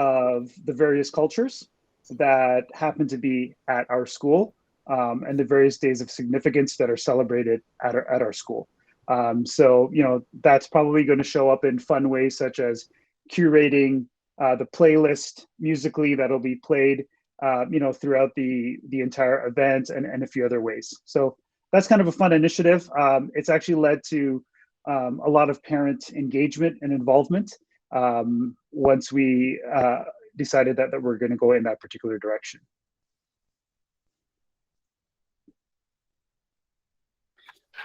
of the various cultures that happen to be at our school, and the various days of significance that are celebrated at our school. So, that's probably going to show up in fun ways such as curating the playlist musically that'll be played, throughout the entire event, and a few other ways. So that's kind of a fun initiative. It's actually led to a lot of parent engagement and involvement once we decided that we're going to go in that particular direction.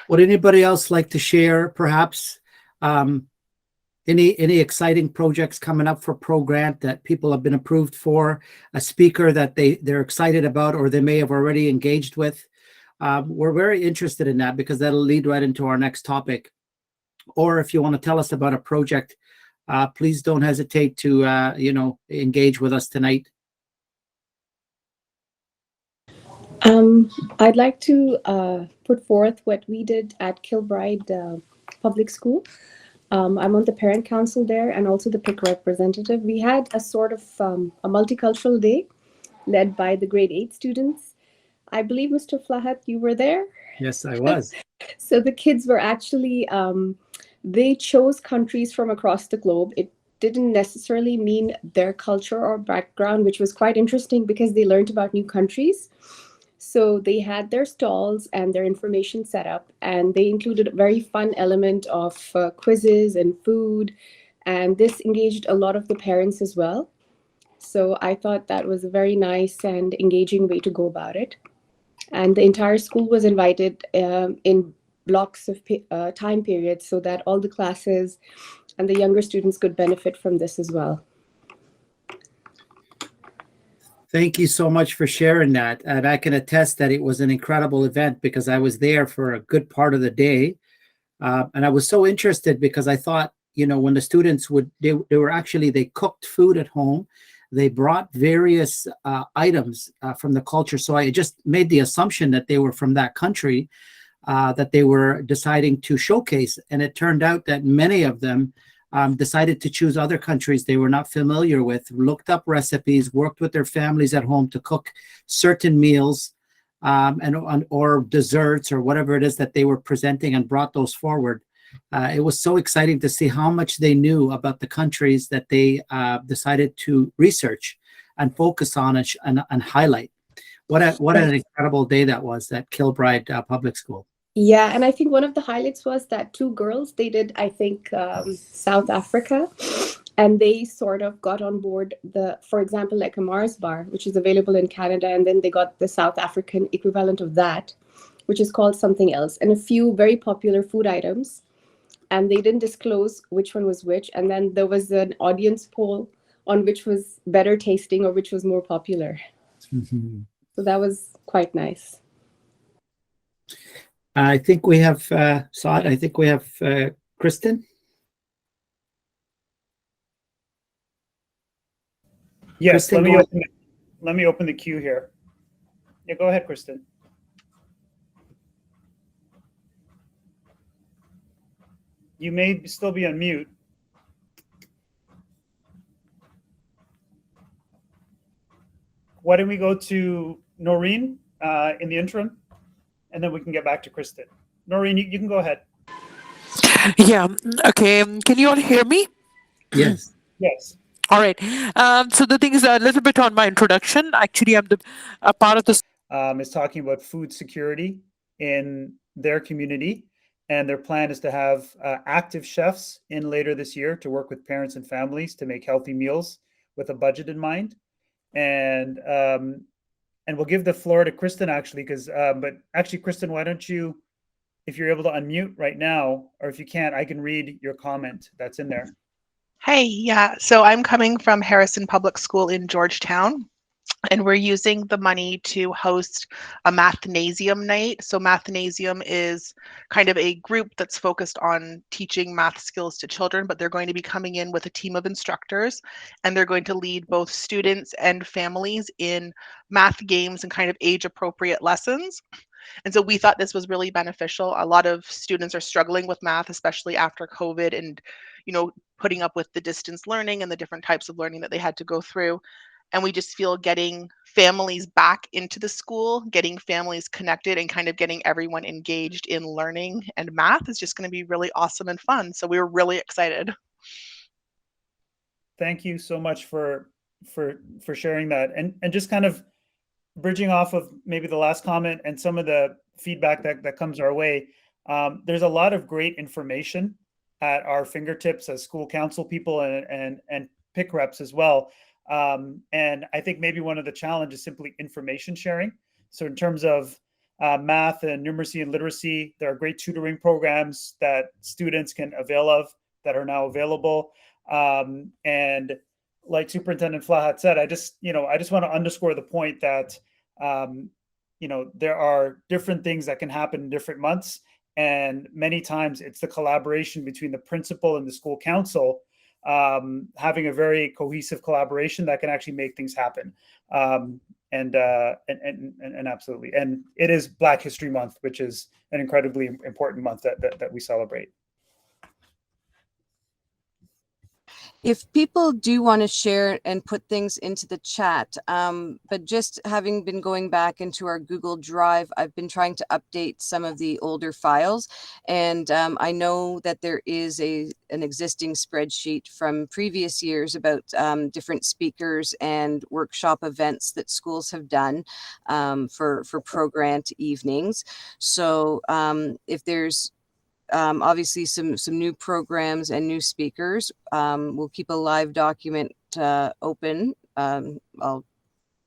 Would anybody else like to share, perhaps, any exciting projects coming up for Pro Grant that people have been approved for, a speaker that they're excited about, or they may have already engaged with? We're very interested in that because that'll lead right into our next topic. Or if you want to tell us about a project, please don't hesitate to engage with us tonight. I'd like to put forth what we did at Kilbride Public School. I'm on the parent council there and also the PIC representative. We had a sort of a multicultural day led by the grade 8 students. I believe, Mr. Flahat, you were there? Yes, I was. So the kids were actually, they chose countries from across the globe. It didn't necessarily mean their culture or background, which was quite interesting because they learned about new countries. So they had their stalls and their information set up, and they included a very fun element of quizzes and food. And this engaged a lot of the parents as well. So I thought that was a very nice and engaging way to go about it. And the entire school was invited in blocks of time periods so that all the classes and the younger students could benefit from this as well. Thank you so much for sharing that. And I can attest that it was an incredible event because I was there for a good part of the day. And I was so interested because I thought, when the students they cooked food at home. They brought various items from the culture. So I just made the assumption that they were from that country that they were deciding to showcase. And it turned out that many of them decided to choose other countries they were not familiar with, looked up recipes, worked with their families at home to cook certain meals or desserts or whatever it is that they were presenting, and brought those forward. It was so exciting to see how much they knew about the countries that they decided to research and focus on and highlight. What an incredible day that was at Kilbride Public School. Yeah, and I think one of the highlights was that 2 girls, they did, I think, South Africa, and they sort of got on board for example, like a Mars bar, which is available in Canada, and then they got the South African equivalent of that, which is called something else, and a few very popular food items. And they didn't disclose which one was which. And then there was an audience poll on which was better tasting or which was more popular. Mm-hmm. So that was quite nice. I think we have Saad. I think we have Kristen. Yes, Kristen, let me open the queue here. Yeah, go ahead, Kristen. You may still be on mute. Why don't we go to Noreen in the interim, and then we can get back to Kristen. Noreen, you can go ahead. Yeah. Okay. Can you all hear me? Yes. Yes. All right. So the thing is a little bit on my introduction. Actually, I'm a part of this. Is talking about food security in their community. And their plan is to have active chefs in later this year to work with parents and families to make healthy meals with a budget in mind. And we'll give the floor to Kristen, actually, but Kristen, why don't you, if you're able to unmute right now, or if you can't, I can read your comment that's in there. Hey, yeah. So I'm coming from Harrison Public School in Georgetown. And we're using the money to host a Mathnasium night. So Mathnasium is kind of a group that's focused on teaching math skills to children, but they're going to be coming in with a team of instructors, and they're going to lead both students and families in math games and kind of age-appropriate lessons. And so we thought this was really beneficial. A lot of students are struggling with math, especially after COVID, and putting up with the distance learning and the different types of learning that they had to go through. And we just feel getting families back into the school, getting families connected, and kind of getting everyone engaged in learning and math is just going to be really awesome and fun. So we were really excited. Thank you so much for sharing that, and just kind of bridging off of maybe the last comment and some of the feedback that comes our way. There's a lot of great information at our fingertips as school council people and PIC reps as well. And I think maybe one of the challenges is simply information sharing. So in terms of math and numeracy and literacy, there are great tutoring programs that students can avail of that are now available. And like Superintendent Flahat said, I just want to underscore the point that, there are different things that can happen in different months. And many times it's the collaboration between the principal and the school council, having a very cohesive collaboration that can actually make things happen. And absolutely. And it is Black History Month, which is an incredibly important month that we celebrate. If people do want to share and put things into the chat, but just having been going back into our Google Drive, I've been trying to update some of the older files. And I know that there is an existing spreadsheet from previous years about different speakers and workshop events that schools have done for pro-grant evenings. So if there's obviously some new programs and new speakers. We'll keep a live document open. I'll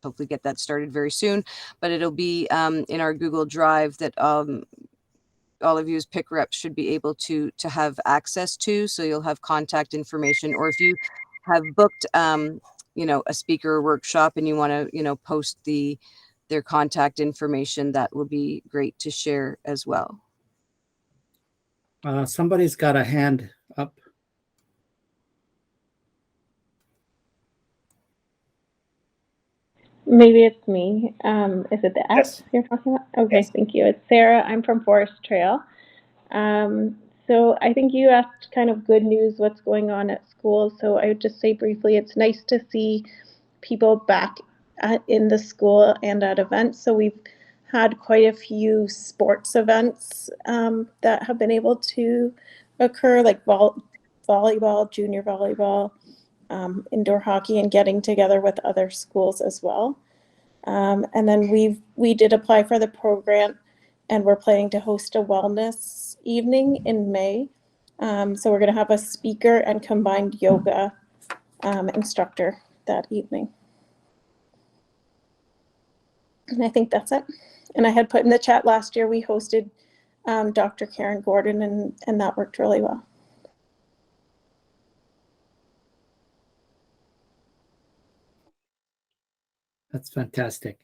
hopefully get that started very soon, but it'll be in our Google Drive that all of you as PIC reps should be able to have access to. So you'll have contact information, or if you have booked a speaker workshop and you want to post their contact information, that will be great to share as well. Somebody's got a hand up. Maybe it's me. Is it the S Yes. you're talking about? Okay, Yes. Thank you. It's Sarah. I'm from Forest Trail. So I think you asked kind of good news, what's going on at school. So I would just say briefly, it's nice to see people back in the school and at events. So we've had quite a few sports events that have been able to occur, like volleyball, junior volleyball, indoor hockey, and getting together with other schools as well. And then we did apply for the program, and we're planning to host a wellness evening in May. So we're going to have a speaker and combined yoga instructor that evening. And I think that's it. And I had put in the chat last year, we hosted Dr. Karen Gordon, and that worked really well. That's fantastic.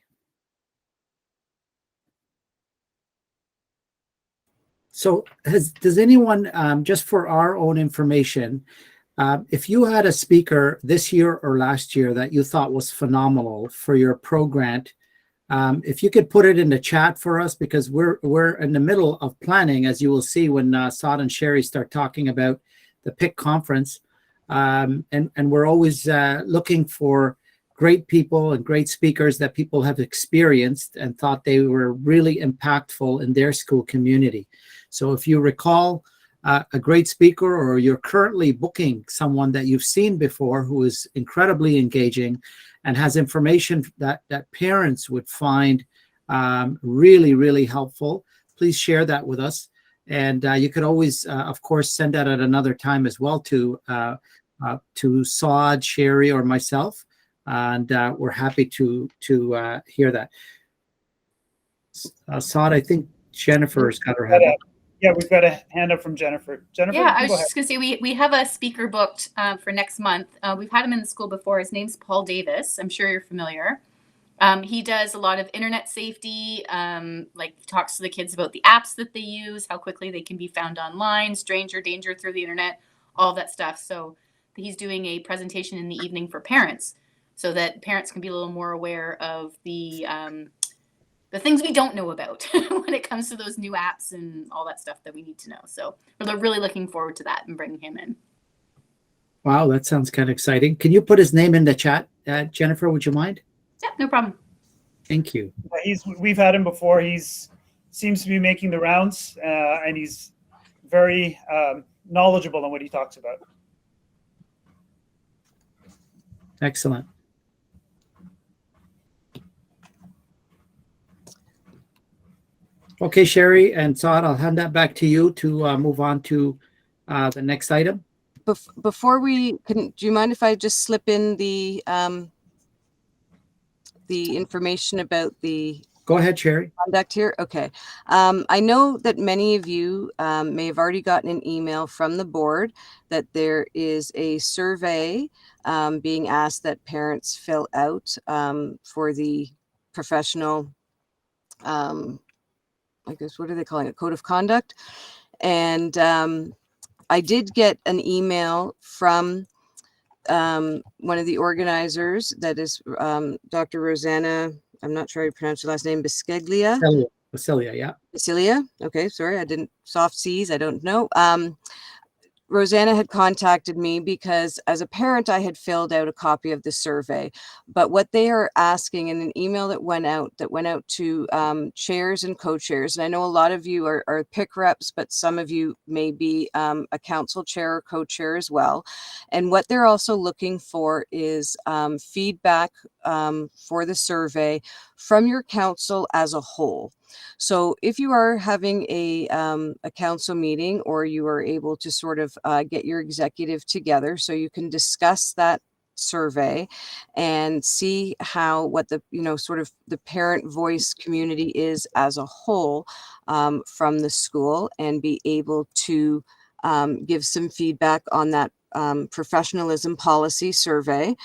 So does anyone, just for our own information, if you had a speaker this year or last year that you thought was phenomenal for your pro-grant, if you could put it in the chat for us, because we're in the middle of planning, as you will see when Saad and Sherry start talking about the PIC conference, and we're always looking for great people and great speakers that people have experienced and thought they were really impactful in their school community. So if you recall a great speaker, or you're currently booking someone that you've seen before who is incredibly engaging and has information that parents would find really, really helpful, please share that with us. And you could always, of course, send that at another time as well to Saad, Sherry, or myself. And we're happy to hear that. Saad, I think Jennifer's got her hand up. Yeah, we've got a hand up from Jennifer. Jennifer, yeah, I was go ahead. just gonna say we have a speaker booked for next month. We've had him in the school before. His name's Paul Davis. I'm sure you're familiar. He does a lot of internet safety, like he talks to the kids about the apps that they use, how quickly they can be found online, stranger danger through the internet, all that stuff. So he's doing a presentation in the evening for parents, so that parents can be a little more aware of the things we don't know about when it comes to those new apps and all that stuff that we need to know. So we're really looking forward to that and bringing him in. Wow, that sounds kind of exciting. Can you put his name in the chat, Jennifer? Would you mind? Yeah, no problem. Thank you. We've had him before. He's seems to be making the rounds, and he's very knowledgeable on what he talks about. Excellent. Okay, Sherry and Saad, I'll hand that back to you to move on to the next item. Before we can, do you mind if I just slip in the information about the Go ahead, Sherry. conduct here? Okay. I know that many of you may have already gotten an email from the board that there is a survey being asked that parents fill out for the professional, I guess, what are they calling it? Code of conduct. And I did get an email from one of the organizers, that is Dr. Rosanna, I'm not sure how you pronounce your last name, Bisceglia. Basilia, yeah. Basilia. Okay, sorry, I didn't, soft C's, I don't know. Rosanna had contacted me because as a parent, I had filled out a copy of the survey, but what they are asking in an email that went out to chairs and co-chairs, and I know a lot of you are PIC reps, but some of you may be a council chair or co-chair as well. And what they're also looking for is feedback for the survey from your council as a whole. So if you are having a council meeting, or you are able to sort of get your executive together so you can discuss that survey and see how, what the, sort of the parent voice community is as a whole from the school, and be able to give some feedback on that professionalism policy survey.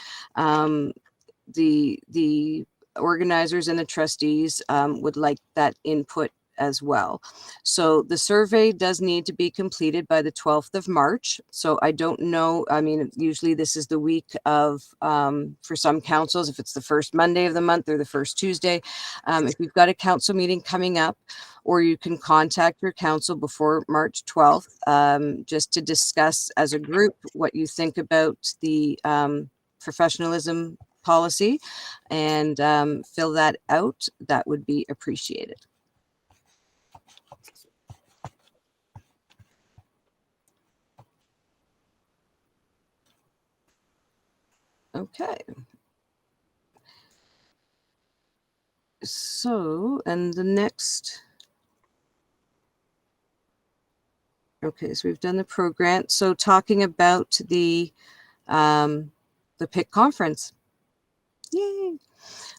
The organizers and the trustees would like that input as well. So the survey does need to be completed by the 12th of March. So I don't know, I mean, usually this is the week of, for some councils, if it's the first Monday of the month or the first Tuesday, if you've got a council meeting coming up, or you can contact your council before March 12th, just to discuss as a group what you think about the professionalism policy, and fill that out. That would be appreciated. Okay. So, and the next, okay, so we've done the program. So talking about the PIC conference. Yay.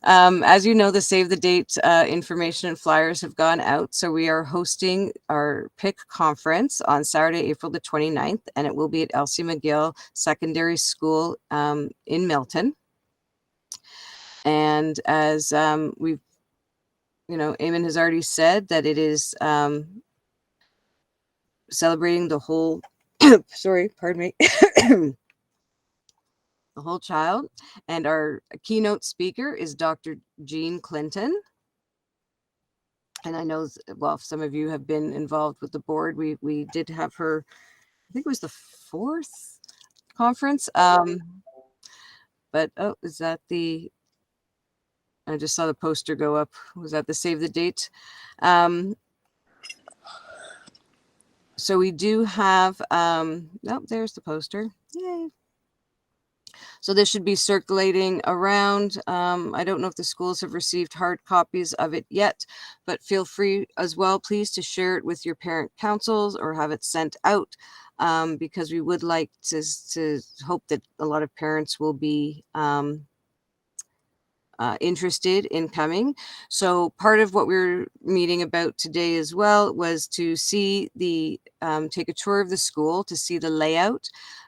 As you know, the save the date information and flyers have gone out. So we are hosting our PIC conference on Saturday, April the 29th, and it will be at Elsie McGill Secondary School in Milton. And as we've, Eamon has already said that it is celebrating the whole, sorry, pardon me, the whole child. And our keynote speaker is Dr. Jean Clinton. And I know, well, some of you have been involved with the board. We did have her, I think it was the 4th conference. But, oh, is that the, I just saw the poster go up. Was that the save the date? So we do have, oh, there's the poster. Yay. So this should be circulating around. I don't know if the schools have received hard copies of it yet, but feel free as well, please, to share it with your parent councils or have it sent out, because we would like to hope that a lot of parents will be interested in coming. So part of what we're meeting about today as well was to see the, take a tour of the school, to see the layout.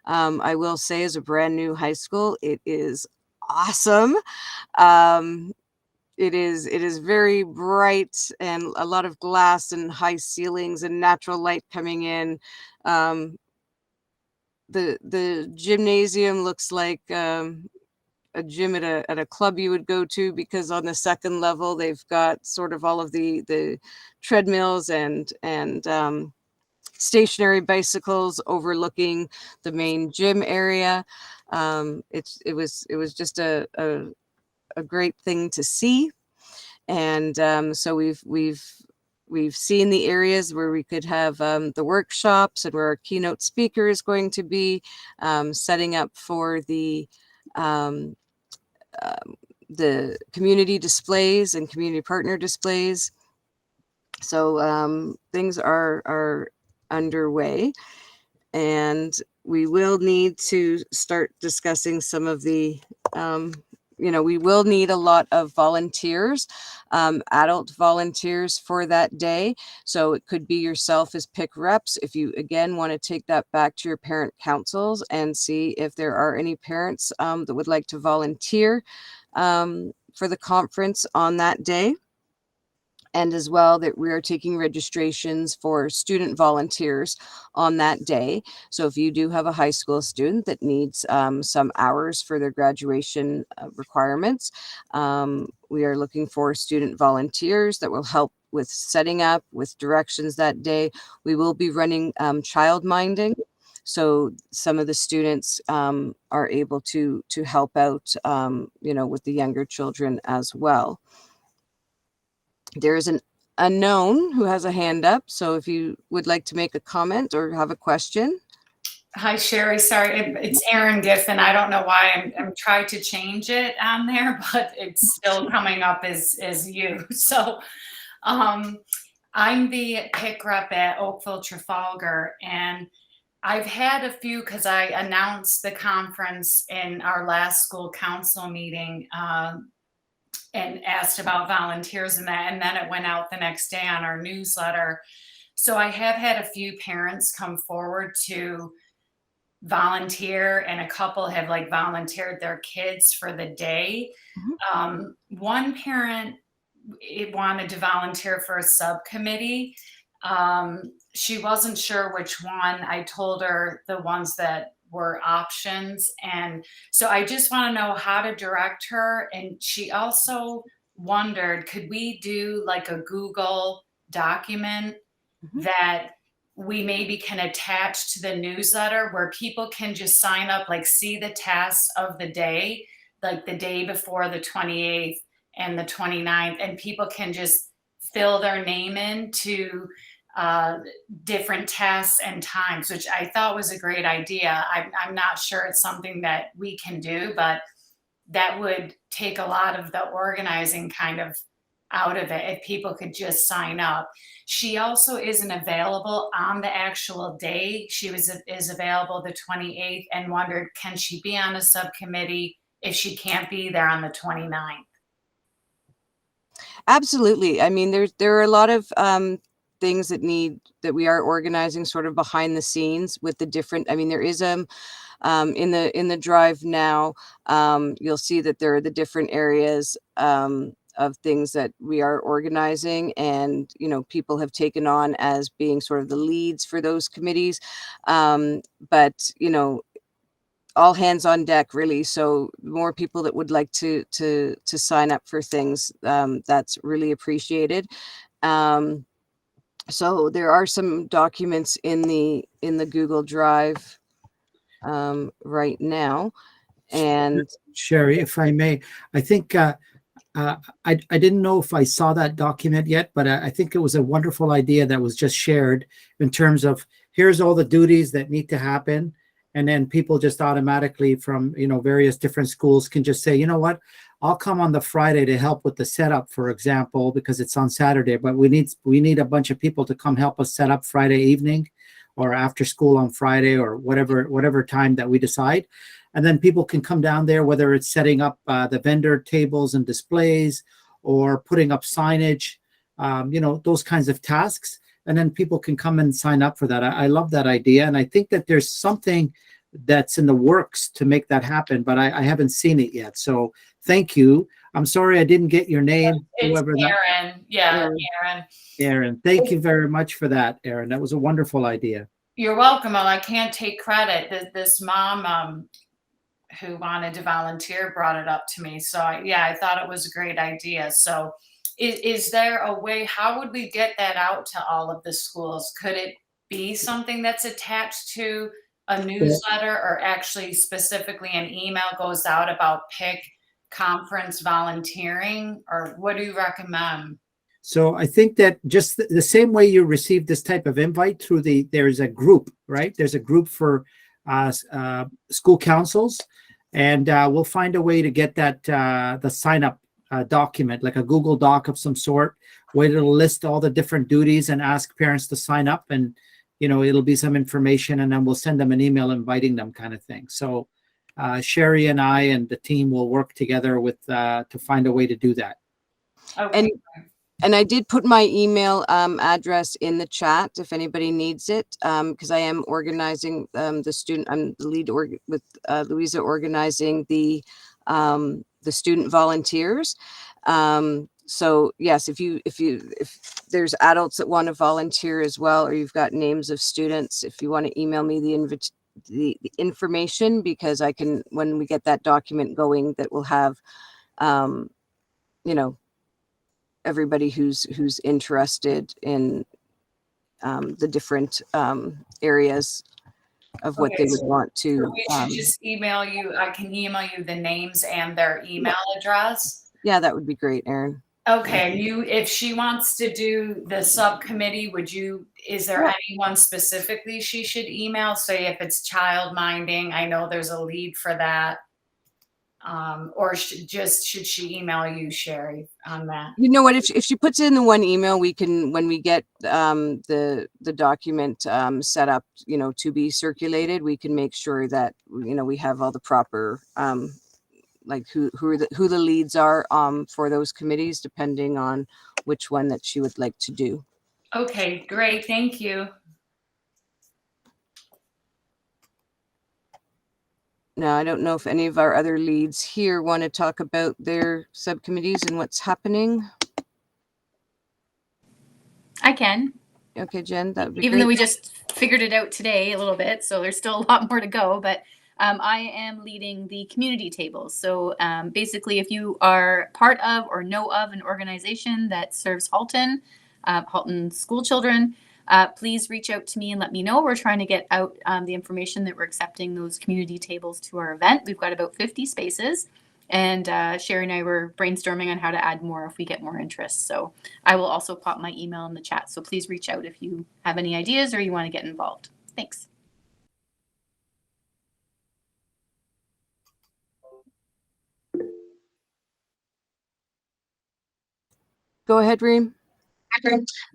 I will say, as a brand new high school, it is awesome. It is very bright, and a lot of glass and high ceilings and natural light coming in. The gymnasium looks like a gym at a club you would go to, because on the second level they've got sort of all of the treadmills and stationary bicycles overlooking the main gym area. It was just a great thing to see. And so we've seen the areas where we could have the workshops and where our keynote speaker is going to be, setting up for um, the community displays and community partner displays. So things are underway, and we will need to start discussing some of the we will need a lot of volunteers, adult volunteers for that day. So it could be yourself as PIC reps. If you, again, want to take that back to your parent councils and see if there are any parents that would like to volunteer for the conference on that day. And as well, that we are taking registrations for student volunteers on that day. So if you do have a high school student that needs some hours for their graduation requirements, we are looking for student volunteers that will help with setting up, with directions that day. We will be running child minding. So some of the students are able to help out, with the younger children as well. There is an unknown who has a hand up. So if you would like to make a comment or have a question. Hi, Sherry. Sorry, it's Erin Giffen. I don't know why I'm trying to change it on there, but it's still coming up as you. So I'm the PIC rep at Oakville Trafalgar, and I've had a few because I announced the conference in our last school council meeting, and asked about volunteers and that, and then it went out the next day on our newsletter. So I have had a few parents come forward to volunteer, and a couple have volunteered their kids for the day. One parent wanted to volunteer for a subcommittee. She wasn't sure which one. I told her the ones that were options. And so I just want to know how to direct her. And she also wondered, could we do a Google document that we maybe can attach to the newsletter where people can just sign up, see the tasks of the day, the day before the 28th and the 29th, and people can just fill their name in to different tasks and times, which I thought was a great idea. I'm not sure it's something that we can do, but that would take a lot of the organizing kind of out of it if people could just sign up. She also isn't available on the actual day. She is available the 28th and wondered, can she be on a subcommittee if she can't be there on the 29th? Absolutely. I mean, there are a lot of things that we are organizing sort of behind the scenes with the different, there is in the drive now, you'll see that there are the different areas of things that we are organizing, and people have taken on as being sort of the leads for those committees, but all hands on deck, really. So more people that would like to sign up for things, that's really appreciated. So there are some documents in the Google Drive right now. And Sherry, if I may, I think I didn't know if I saw that document yet, but I think it was a wonderful idea that was just shared in terms of here's all the duties that need to happen. And then people just automatically from, various different schools can just say, you know what, I'll come on the Friday to help with the setup, for example, because it's on Saturday, but we need a bunch of people to come help us set up Friday evening or after school on Friday or whatever time that we decide. And then people can come down there, whether it's setting up the vendor tables and displays or putting up signage, those kinds of tasks. And then people can come and sign up for that. I love that idea. And I think that there's something that's in the works to make that happen, but I haven't seen it yet. So thank you. I'm sorry I didn't get your name. It's Erin. Yeah, Erin. Erin, thank you very much for that, Erin. That was a wonderful idea. You're welcome. Well, I can't take credit. This mom who wanted to volunteer brought it up to me. So I thought it was a great idea. So is there a way, how would we get that out to all of the schools? Could it be something that's attached to a newsletter, or actually specifically an email goes out about PIC conference volunteering, or what do you recommend? So I think that just the same way you receive this type of invite through there's a group, right? There's a group for school councils, and we'll find a way to get that the sign up document, like a Google Doc of some sort, where it'll list all the different duties and ask parents to sign up, and it'll be some information, and then we'll send them an email inviting them, kind of thing. So Sherry and I and the team will work together with to find a way to do that. Okay. And I did put my email address in the chat if anybody needs it, because I am organizing I'm the lead with Louisa, organizing the student volunteers. So yes, if there's adults that want to volunteer as well, or you've got names of students, if you want to email me the information, because I can, when we get that document going, that will have everybody who's interested in the different areas of what they would want to. So we should just email you. I can email you the names and their email address. Yeah, that would be great, Erin. Okay, if she wants to do the subcommittee, is there anyone specifically she should email? Say if it's child minding, I know there's a lead for that. Or should she email you, Sherry, on that? You know what? If she puts it in the one email, we can, when we get the document set up, to be circulated, we can make sure that we have all the proper like who the leads are for those committees, depending on which one that she would like to do. Okay, great. Thank you. Now, I don't know if any of our other leads here want to talk about their subcommittees and what's happening. I can. Okay, Jen, that would be Even great. though we just figured it out today a little bit, so there's still a lot more to go, but I am leading the community tables. So basically, if you are part of or know of an organization that serves Halton school children, please reach out to me and let me know. We're trying to get out the information that we're accepting those community tables to our event. We've got about 50 spaces, and Sherry and I were brainstorming on how to add more if we get more interest. So I will also pop my email in the chat. So please reach out if you have any ideas or you want to get involved. Thanks. Go ahead, Reem.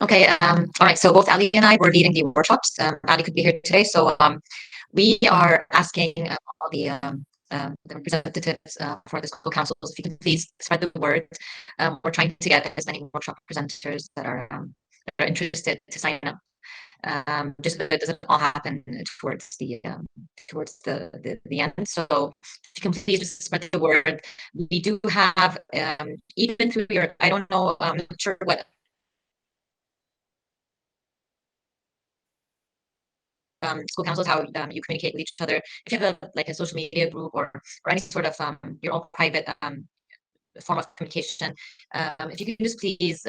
Okay. All right. So both Ali and I were leading the workshops. Ali could be here today, so we are asking all the representatives for the school councils, if you can please spread the word. We're trying to get as many workshop presenters that are interested to sign up. Just so it doesn't all happen towards the end. So if you can please just spread the word. We do have even through your, I don't know, I'm not sure what school councils, how you communicate with each other. If you have a social media group or any sort of your own private form of communication, if you can just please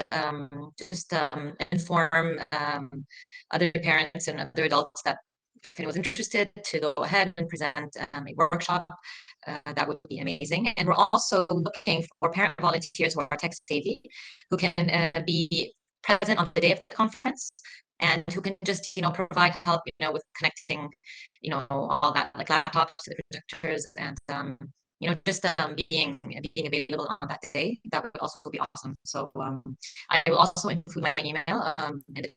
inform other parents and other adults that if anyone's interested to go ahead and present a workshop, that would be amazing. And we're also looking for parent volunteers who are tech savvy, who can be present on the day of the conference, and who can just provide help with connecting all that, like laptops to the projectors, and just being available on that day. That would also be awesome. So I will also include my email in the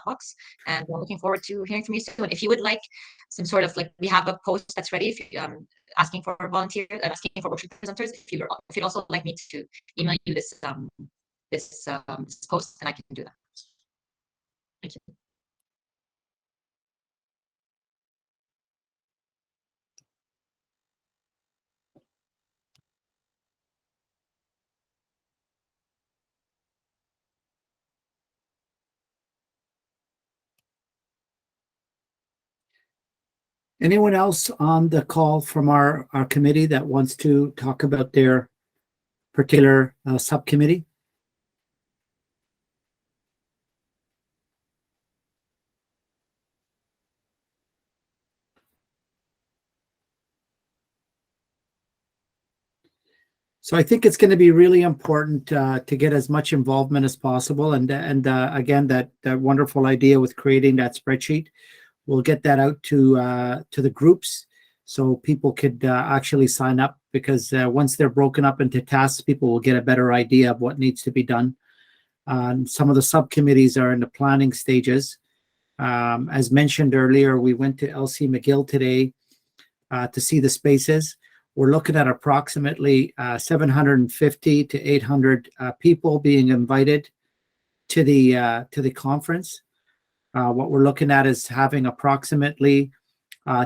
box, and we're looking forward to hearing from you soon. If you would like some sort of, like, we have a post that's ready, if you asking for volunteers and asking for workshop presenters, if you'd also like me to email you this post, and I can do that. Thank you. Anyone else on the call from our committee that wants to talk about their particular subcommittee? So I think it's going to be really important to get as much involvement as possible. And again, that wonderful idea with creating that spreadsheet, we'll get that out to the groups so people could actually sign up, because once they're broken up into tasks, people will get a better idea of what needs to be done. Some of the subcommittees are in the planning stages. As mentioned earlier, we went to LC McGill today to see the spaces. We're looking at approximately 750 to 800 people being invited to the conference. What we're looking at is having approximately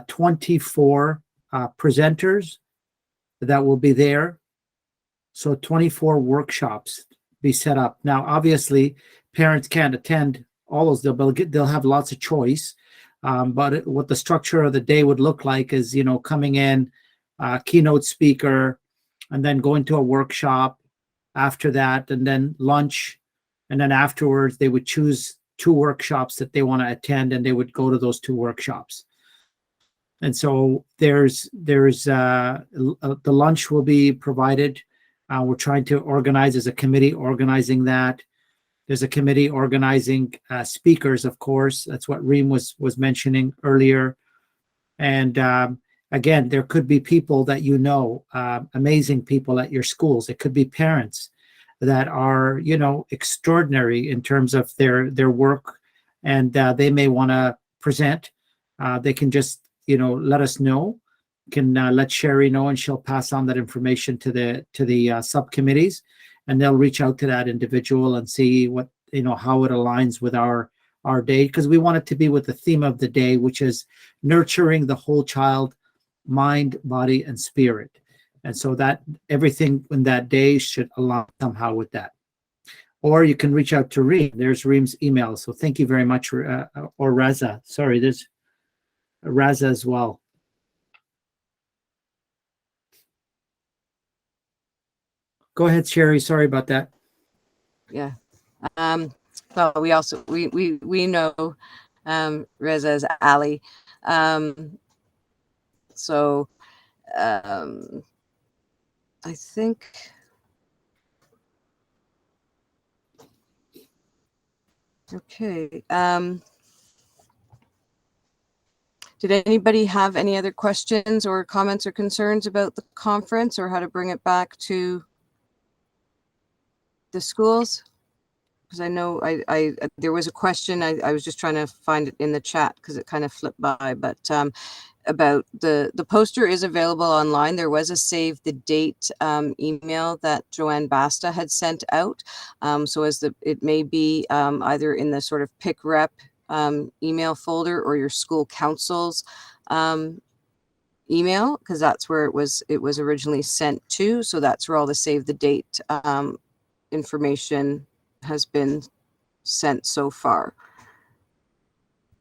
24 presenters that will be there. So 24 workshops be set up. Now, obviously, parents can't attend all those. They'll have lots of choice. But what the structure of the day would look like is, coming in, keynote speaker, and then going to a workshop after that, and then lunch. And then afterwards, they would choose 2 workshops that they want to attend, and they would go to those 2 workshops. And so there's the lunch will be provided. We're trying to organize as a committee, organizing that. There's a committee organizing speakers, of course. That's what Reem was mentioning earlier. And again, there could be people that amazing people at your schools. It could be parents that are, extraordinary in terms of their work, and they may want to present. They can just, let us know. Can let Sherry know, and she'll pass on that information to the subcommittees, and they'll reach out to that individual and see what, how it aligns with our day, because we want it to be with the theme of the day, which is nurturing the whole child, mind, body, and spirit. And so that everything in that day should align somehow with that. Or you can reach out to Reem. There's Reem's email. So thank you very much, or Raza. Sorry, there's Raza as well. Go ahead, Sherry. Sorry about that. Yeah. Well, we also we know Reza as Ali. So I think okay. Did anybody have any other questions or comments or concerns about the conference, or how to bring it back to the schools? Because I know I there was a question. I was just trying to find it in the chat because it kind of flipped by. But about the poster is available online. There was a save the date email that Joanne Basta had sent out. So it may be either in the sort of PIC rep email folder or your school council's email, because that's where it was originally sent to. So that's where all the save the date information has been sent so far.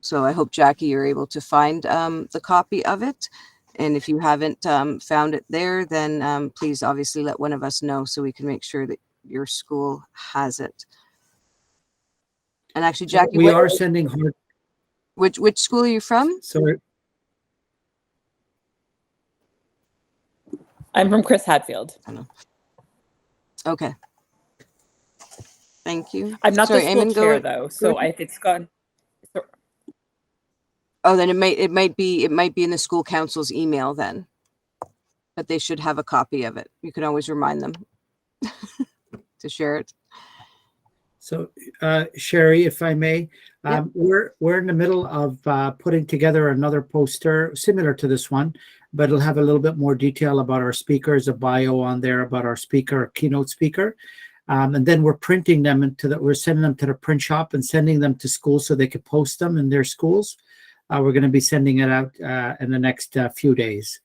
So I hope, Jackie, you're able to find the copy of it. And if you haven't found it there, then please obviously let one of us know so we can make sure that your school has it. And actually, Jackie, we are sending hard. Which school are you from? Sorry. I'm from Chris Hadfield. Okay. Thank you. I'm not Sorry, the school Eamon, chair though, so if it's gone. Oh, then it might be in the school council's email then, but they should have a copy of it. You can always remind them to share it. So, Sherry, if I may, Yep. we're in the middle of putting together another poster similar to this one, but it'll have a little bit more detail about our speakers, a bio on there about our speaker, keynote speaker. And then we're printing them we're sending them to the print shop and sending them to schools so they could post them in their schools. We're going to be sending it out in the next few days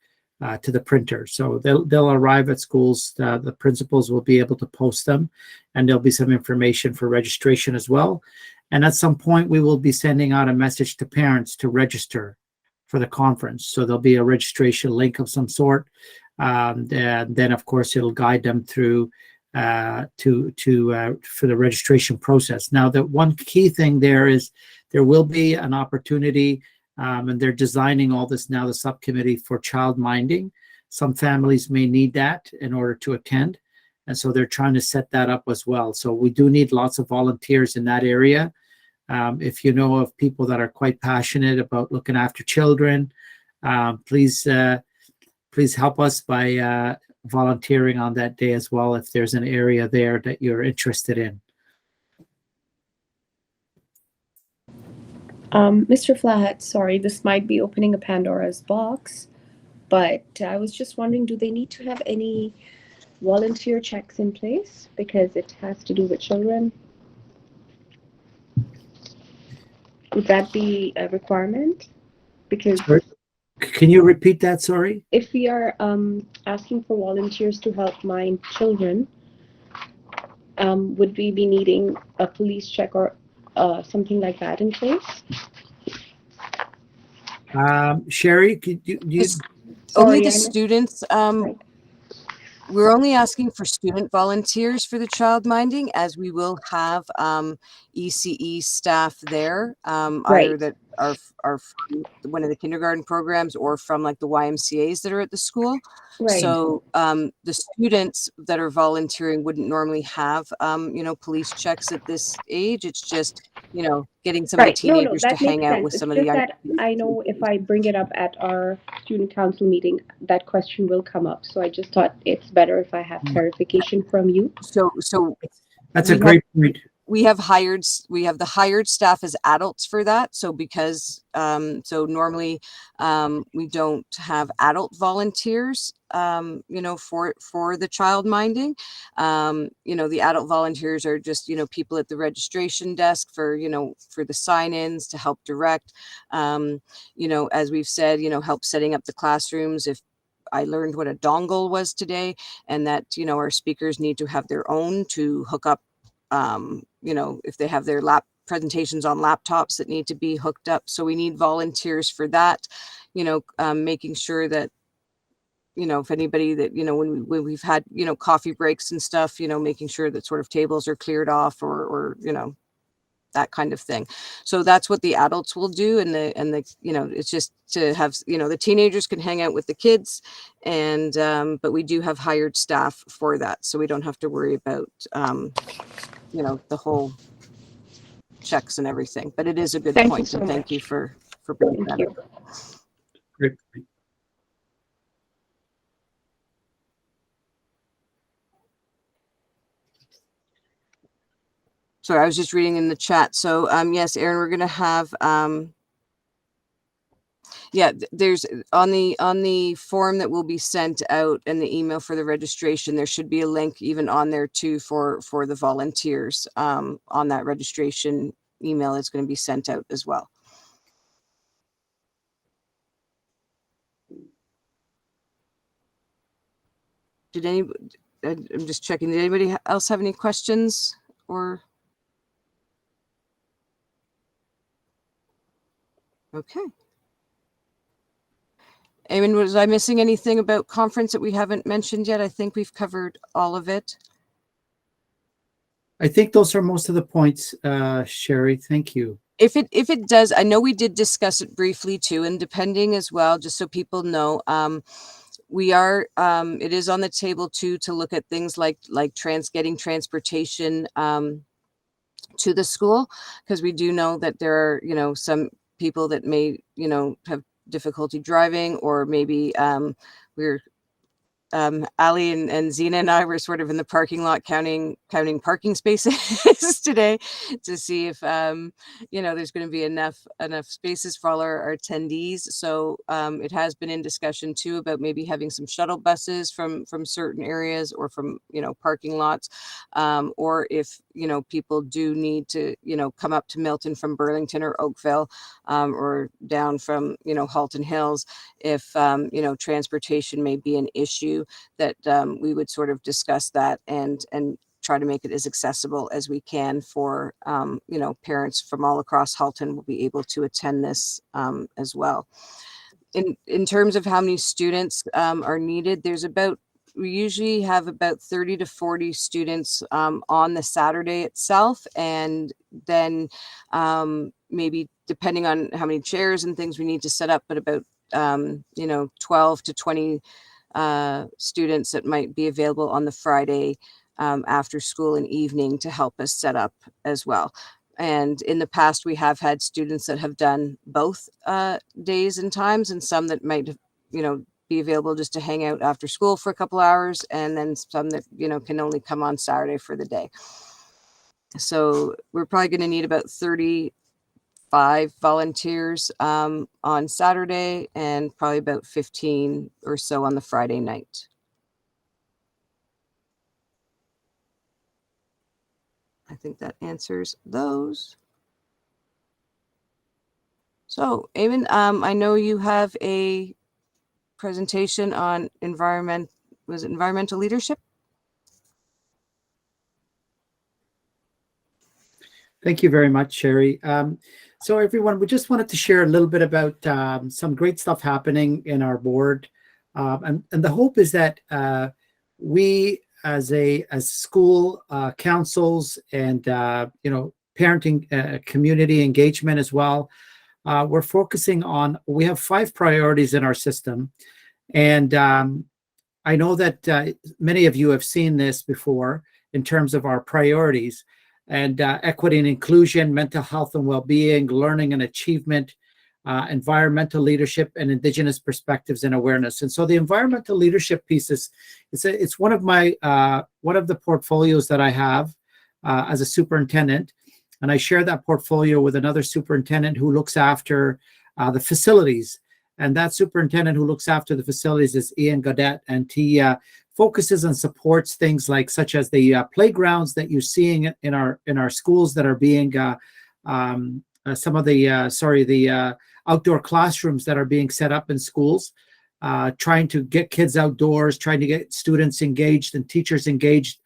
to the printer. So they'll arrive at schools. The principals will be able to post them, and there'll be some information for registration as well. And at some point, we will be sending out a message to parents to register for the conference. So there'll be a registration link of some sort. And then, of course, it'll guide them through for the registration process. Now, the one key thing there is there will be an opportunity, and they're designing all this now, the subcommittee, for child minding. Some families may need that in order to attend. And so they're trying to set that up as well. So we do need lots of volunteers in that area. If you know of people that are quite passionate about looking after children, please help us by volunteering on that day as well, if there's an area there that you're interested in. Mr. Flahat, sorry, this might be opening a Pandora's box, but I was just wondering, do they need to have any volunteer checks in place because it has to do with children? Would that be a requirement? Because Sorry? Can you repeat that? Sorry. if we are asking for volunteers to help mind children, would we be needing a police check or something like that in place? Sherry, could you Only the I missed- students, Right. we're only asking for student volunteers for the child minding, as we will have ECE staff there, either Right. that are from one of the kindergarten programs or from like the YMCAs that are at the school. Right. So the students that are volunteering wouldn't normally have, police checks at this age. It's just, getting some of the Right. No, teenagers to that makes hang out sense. with It's some of the just young. that I know if I bring it up at our student council meeting, that question will come up. So I just thought it's better if I have clarification from you. So that's a we great point. we have the hired staff as adults for that. So because so normally we don't have adult volunteers for the child minding. The adult volunteers are just people at the registration desk for for the sign-ins, to help direct, as we've said, help setting up the classrooms. If I learned what a dongle was today, and that our speakers need to have their own to hook up, if they have their presentations on laptops that need to be hooked up. So we need volunteers for that, making sure that, if anybody that, when we've had, coffee breaks and stuff, making sure that sort of tables are cleared off or that kind of thing. So that's what the adults will do. And the it's just to have, the teenagers can hang out with the kids, and, but we do have hired staff for that. So we don't have to worry about, the whole checks and everything. But it is a good Thank you point. so And thank much. you for bringing Thank that you. up. Great point. Sorry, I was just reading in the chat. So yes, Aaron, we're gonna have there's on the form that will be sent out and the email for the registration, there should be a link even on there too for the volunteers on that registration email that's going to be sent out as well. I'm just checking, did anybody else have any questions or? Okay. Eamon, was I missing anything about conference that we haven't mentioned yet? I think we've covered all of it. I think those are most of the points, Sherry. Thank you. If it does, I know we did discuss it briefly too, and depending as well, just so people know, we are, it is on the table too, to look at things like getting transportation to the school, because we do know that there are, some people that may, have difficulty driving, or maybe we're Ali and Zena and I were sort of in the parking lot counting parking spaces today to see if there's going to be enough spaces for all our attendees. So it has been in discussion too about maybe having some shuttle buses from certain areas, or from parking lots, or if people do need to come up to Milton from Burlington or Oakville, or down from Halton Hills, if transportation may be an issue, that we would sort of discuss that and try to make it as accessible as we can for parents from all across Halton will be able to attend this as well. In terms of how many students are needed, we usually have about 30 to 40 students on the Saturday itself, and then maybe depending on how many chairs and things we need to set up, but about 12 to 20 students that might be available on the Friday after school and evening to help us set up as well. And in the past, we have had students that have done both days and times, and some that might, be available just to hang out after school for a couple hours, and then some that, can only come on Saturday for the day. So we're probably going to need about 35 volunteers on Saturday and probably about 15 or so on the Friday night. I think that answers those. So, Eamon, I know you have a presentation on environmental leadership? Thank you very much, Sherry. So everyone, we just wanted to share a little bit about some great stuff happening in our board. And the hope is that we as school councils and, parenting community engagement as well, we're focusing on, we have 5 priorities in our system. And I know that many of you have seen this before in terms of our priorities. And equity and inclusion, mental health and well-being, learning and achievement, environmental leadership, and Indigenous perspectives and awareness. And so the environmental leadership piece it's one of the portfolios that I have as a superintendent, and I share that portfolio with another superintendent who looks after the facilities. And that superintendent who looks after the facilities is Ian Gaudette, and he focuses and supports things like such as the playgrounds that you're seeing in our schools that are being some of the outdoor classrooms that are being set up in schools, trying to get kids outdoors, trying to get students engaged and teachers engaged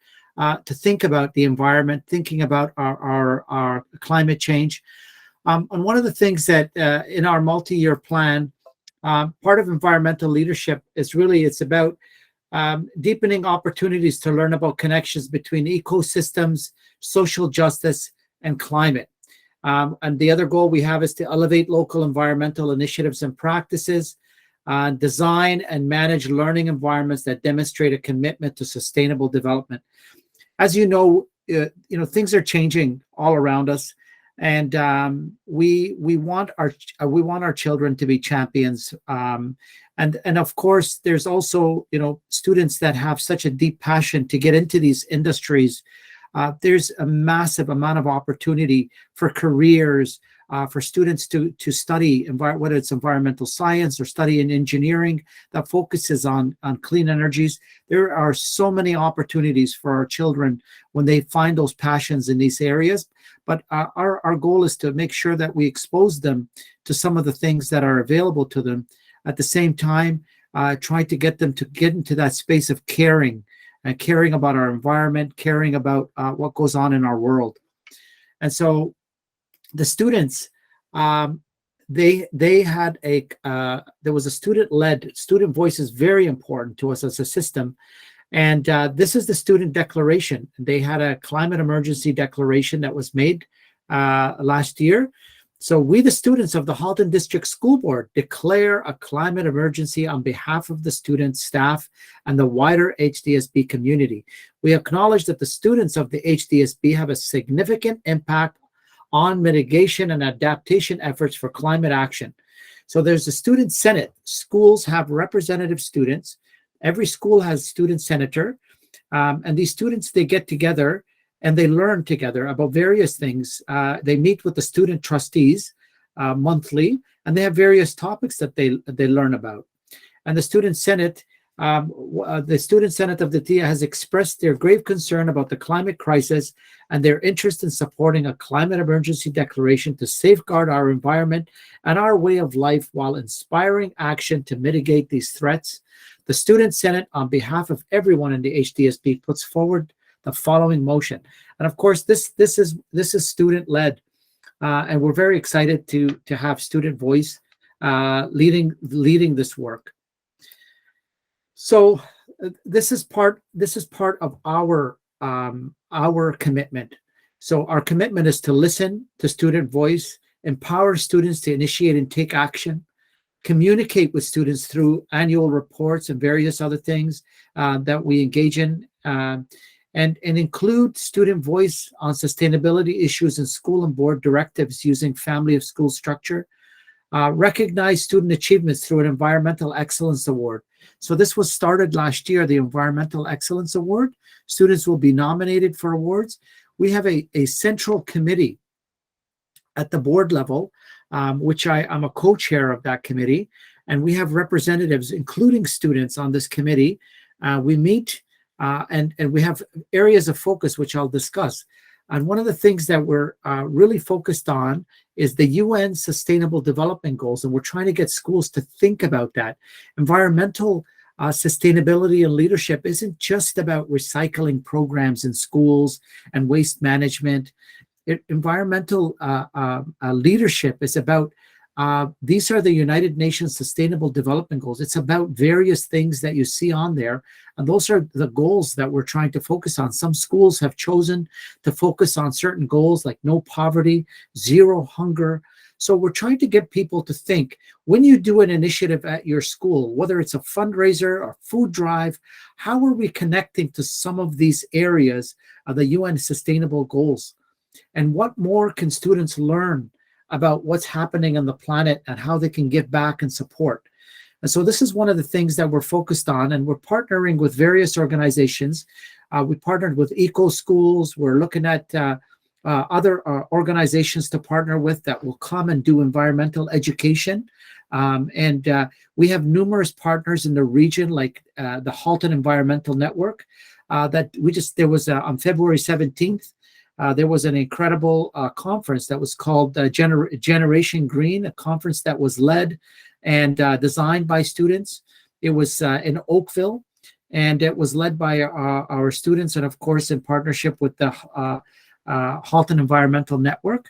to think about the environment, thinking about our climate change. And one of the things that in our multi-year plan, part of environmental leadership is really, it's about deepening opportunities to learn about connections between ecosystems, social justice, and climate. And the other goal we have is to elevate local environmental initiatives and practices, design and manage learning environments that demonstrate a commitment to sustainable development. As you know, things are changing all around us, and we want our children to be champions. And of course, there's also, students that have such a deep passion to get into these industries. There's a massive amount of opportunity for careers, for students to study, whether it's environmental science or study in engineering that focuses on clean energies. There are so many opportunities for our children when they find those passions in these areas. But our goal is to make sure that we expose them to some of the things that are available to them. At the same time, try to get them to get into that space of caring and caring about our environment, caring about what goes on in our world. And so the students, they had there was a student voice is very important to us as a system. And this is the student declaration. They had a climate emergency declaration that was made last year. So we, the students of the Halton District School Board, declare a climate emergency on behalf of the students, staff, and the wider HDSB community. We acknowledge that the students of the HDSB have a significant impact on mitigation and adaptation efforts for climate action. So there's a student senate. Schools have representative students. Every school has student senator. And these students, they get together and they learn together about various things. They meet with the student trustees monthly, and they have various topics that they learn about. And the student senate of the TIA has expressed their grave concern about the climate crisis and their interest in supporting a climate emergency declaration to safeguard our environment and our way of life while inspiring action to mitigate these threats. The student senate, on behalf of everyone in the HDSB, puts forward the following motion. And of course, this is student-led, and we're very excited to have student voice leading this work. So this is part of our commitment. So our commitment is to listen to student voice, empower students to initiate and take action, communicate with students through annual reports and various other things that we engage in, and include student voice on sustainability issues in school and board directives using family of school structure. Recognize student achievements through an Environmental Excellence Award. So this was started last year, the Environmental Excellence Award. Students will be nominated for awards. We have a central committee at the board level, which I'm a co-chair of that committee, and we have representatives, including students, on this committee. We meet and we have areas of focus, which I'll discuss. And one of the things that we're really focused on is the UN Sustainable Development Goals, and we're trying to get schools to think about that. Environmental sustainability and leadership isn't just about recycling programs in schools and waste management. Environmental leadership is about, these are the United Nations Sustainable Development Goals. It's about various things that you see on there, and those are the goals that we're trying to focus on. Some schools have chosen to focus on certain goals like no poverty, zero hunger. So we're trying to get people to think, when you do an initiative at your school, whether it's a fundraiser or food drive, how are we connecting to some of these areas of the UN Sustainable Goals? And what more can students learn about what's happening on the planet and how they can give back and support? And so this is one of the things that we're focused on, and we're partnering with various organizations. We partnered with Eco Schools. We're looking at other organizations to partner with that will come and do environmental education. We have numerous partners in the region, like the Halton Environmental Network, that there was on February 17th, there was an incredible conference that was called Generation Green, a conference that was led and designed by students. It was in Oakville, and it was led by our students, and of course in partnership with the Halton Environmental Network.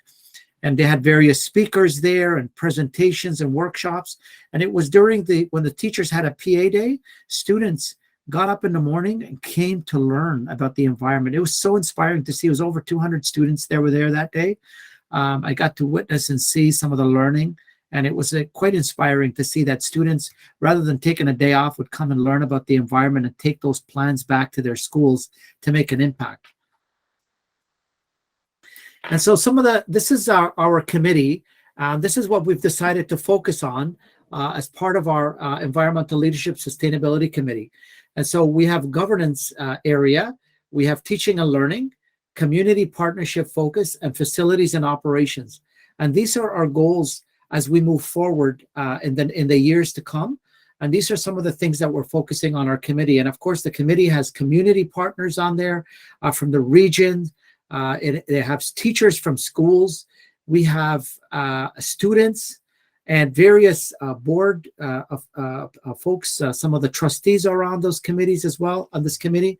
And they had various speakers there and presentations and workshops. And it was during when the teachers had a PA day, students got up in the morning and came to learn about the environment. It was so inspiring to see. It was over 200 students that were there that day. I got to witness and see some of the learning, and it was quite inspiring to see that students, rather than taking a day off, would come and learn about the environment and take those plans back to their schools to make an impact. And so this is our committee. This is what we've decided to focus on as part of our Environmental Leadership Sustainability Committee. And so we have governance area, we have teaching and learning, community partnership focus, and facilities and operations. And these are our goals as we move forward in the years to come. And these are some of the things that we're focusing on our committee. And of course, the committee has community partners on there from the region. It has teachers from schools. We have students and various board folks. Some of the trustees are on those committees as well, on this committee.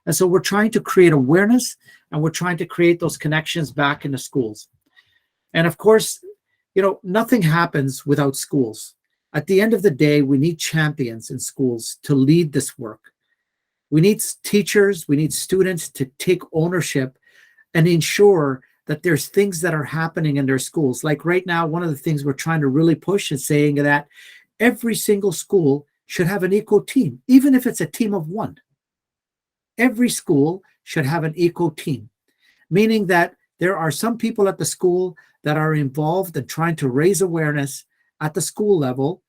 And so we're trying to create awareness, and we're trying to create those connections back in the schools. And of course, nothing happens without schools. At the end of the day, we need champions in schools to lead this work. We need teachers, we need students to take ownership and ensure that there's things that are happening in their schools. Like right now, one of the things we're trying to really push is saying that every single school should have an eco team, even if it's a team of one. Every school should have an eco team, meaning that there are some people at the school that are involved in trying to raise awareness at the school level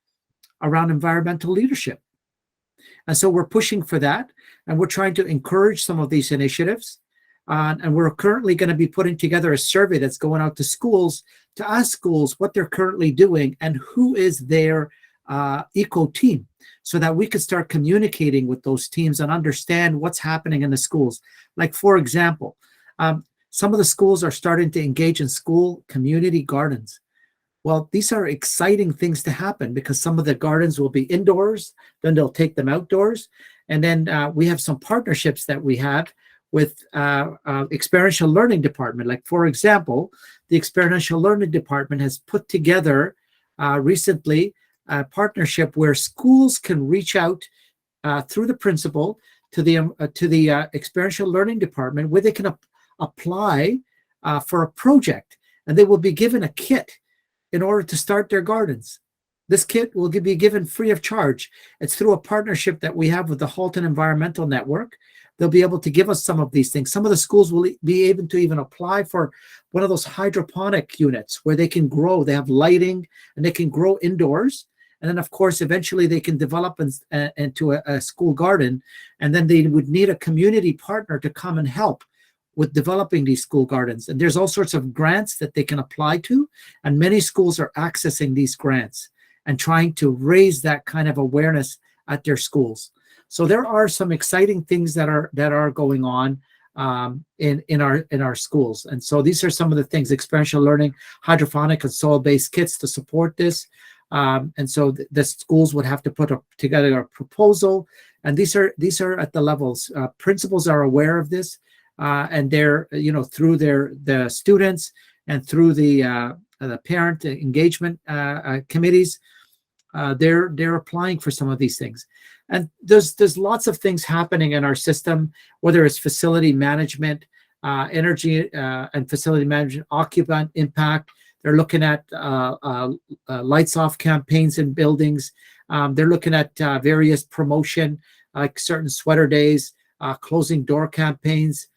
around environmental leadership. And so we're pushing for that, and we're trying to encourage some of these initiatives. And we're currently going to be putting together a survey that's going out to schools to ask schools what they're currently doing and who is their eco team, so that we could start communicating with those teams and understand what's happening in the schools. Like, for example, some of the schools are starting to engage in school community gardens. Well, these are exciting things to happen because some of the gardens will be indoors, then they'll take them outdoors. And then we have some partnerships that we have with experiential learning department. Like, for example, the experiential learning department has put together recently a partnership where schools can reach out through the principal to the experiential learning department, where they can apply for a project, and they will be given a kit in order to start their gardens. This kit will be given free of charge. It's through a partnership that we have with the Halton Environmental Network. They'll be able to give us some of these things. Some of the schools will be able to even apply for one of those hydroponic units where they can grow. They have lighting and they can grow indoors. And then, of course, eventually they can develop into a school garden. And then they would need a community partner to come and help with developing these school gardens. And there's all sorts of grants that they can apply to. And many schools are accessing these grants and trying to raise that kind of awareness at their schools. So there are some exciting things that are going on in our schools. And so these are some of the things: experiential learning, hydroponic and soil-based kits to support this. And so the schools would have to put together a proposal. And these are at the levels. Principals are aware of this, and they're through the students and through the parent engagement committees. They're applying for some of these things. And there's lots of things happening in our system, whether it's facility management, energy and facility management, occupant impact. They're looking at lights off campaigns in buildings. They're looking at various promotion, like certain sweater days, closing door campaigns,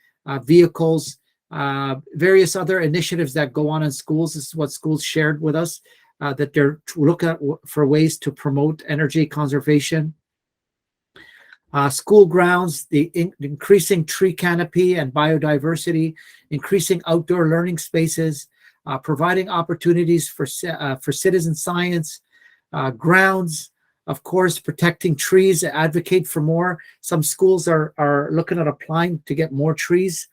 vehicles, various other initiatives that go on in schools. This is what schools shared with us, that they're looking for ways to promote energy conservation. School grounds, the increasing tree canopy and biodiversity, increasing outdoor learning spaces, providing opportunities for citizen science, grounds, of course, protecting trees, advocate for more. Some schools are looking at applying to get more trees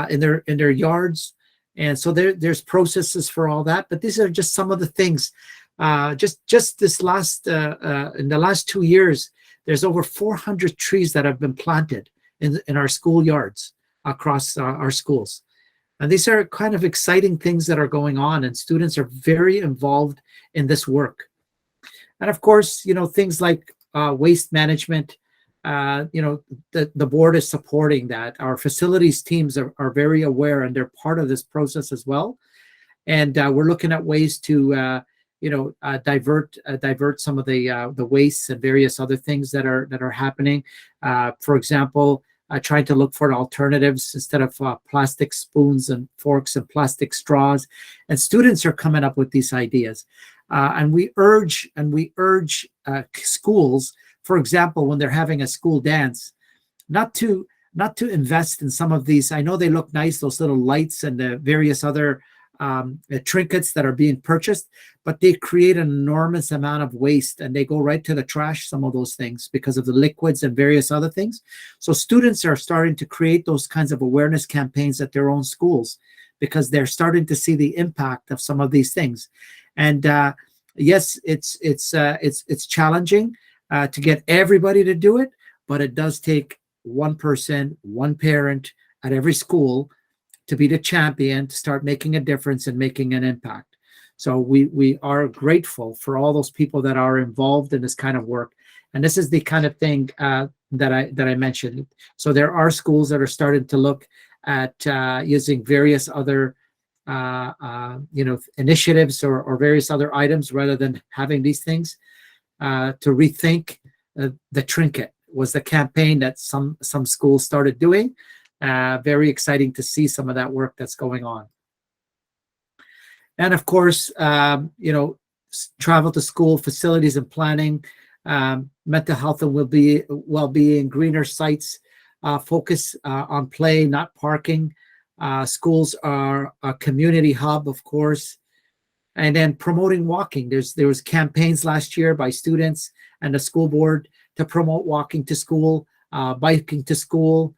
in their yards. And so there's processes for all that. But these are just some of the things. Just this last, in the last 2 years, there's over 400 trees that have been planted in our schoolyards across our schools. And these are kind of exciting things that are going on, and students are very involved in this work. And of course, things like waste management, the board is supporting that. Our facilities teams are very aware, and they're part of this process as well. And we're looking at ways to divert some of the wastes and various other things that are happening. For example, trying to look for alternatives instead of plastic spoons and forks and plastic straws. And students are coming up with these ideas. And we urge schools, for example, when they're having a school dance, not to invest in some of these. I know they look nice, those little lights and the various other trinkets that are being purchased, but they create an enormous amount of waste, and they go right to the trash, some of those things, because of the liquids and various other things. So students are starting to create those kinds of awareness campaigns at their own schools, because they're starting to see the impact of some of these things. And yes, it's challenging to get everybody to do it, but it does take one person, one parent at every school to be the champion, to start making a difference and making an impact. So we are grateful for all those people that are involved in this kind of work. And this is the kind of thing that I mentioned. So there are schools that are starting to look at using various other initiatives or various other items rather than having these things, to rethink the trinket was the campaign that some schools started doing. Very exciting to see some of that work that's going on. And of course, travel to school, facilities and planning, mental health and well-being, greener sites, focus on play, not parking. Schools are a community hub, of course. And then promoting walking. There was campaigns last year by students and the school board to promote walking to school, biking to school.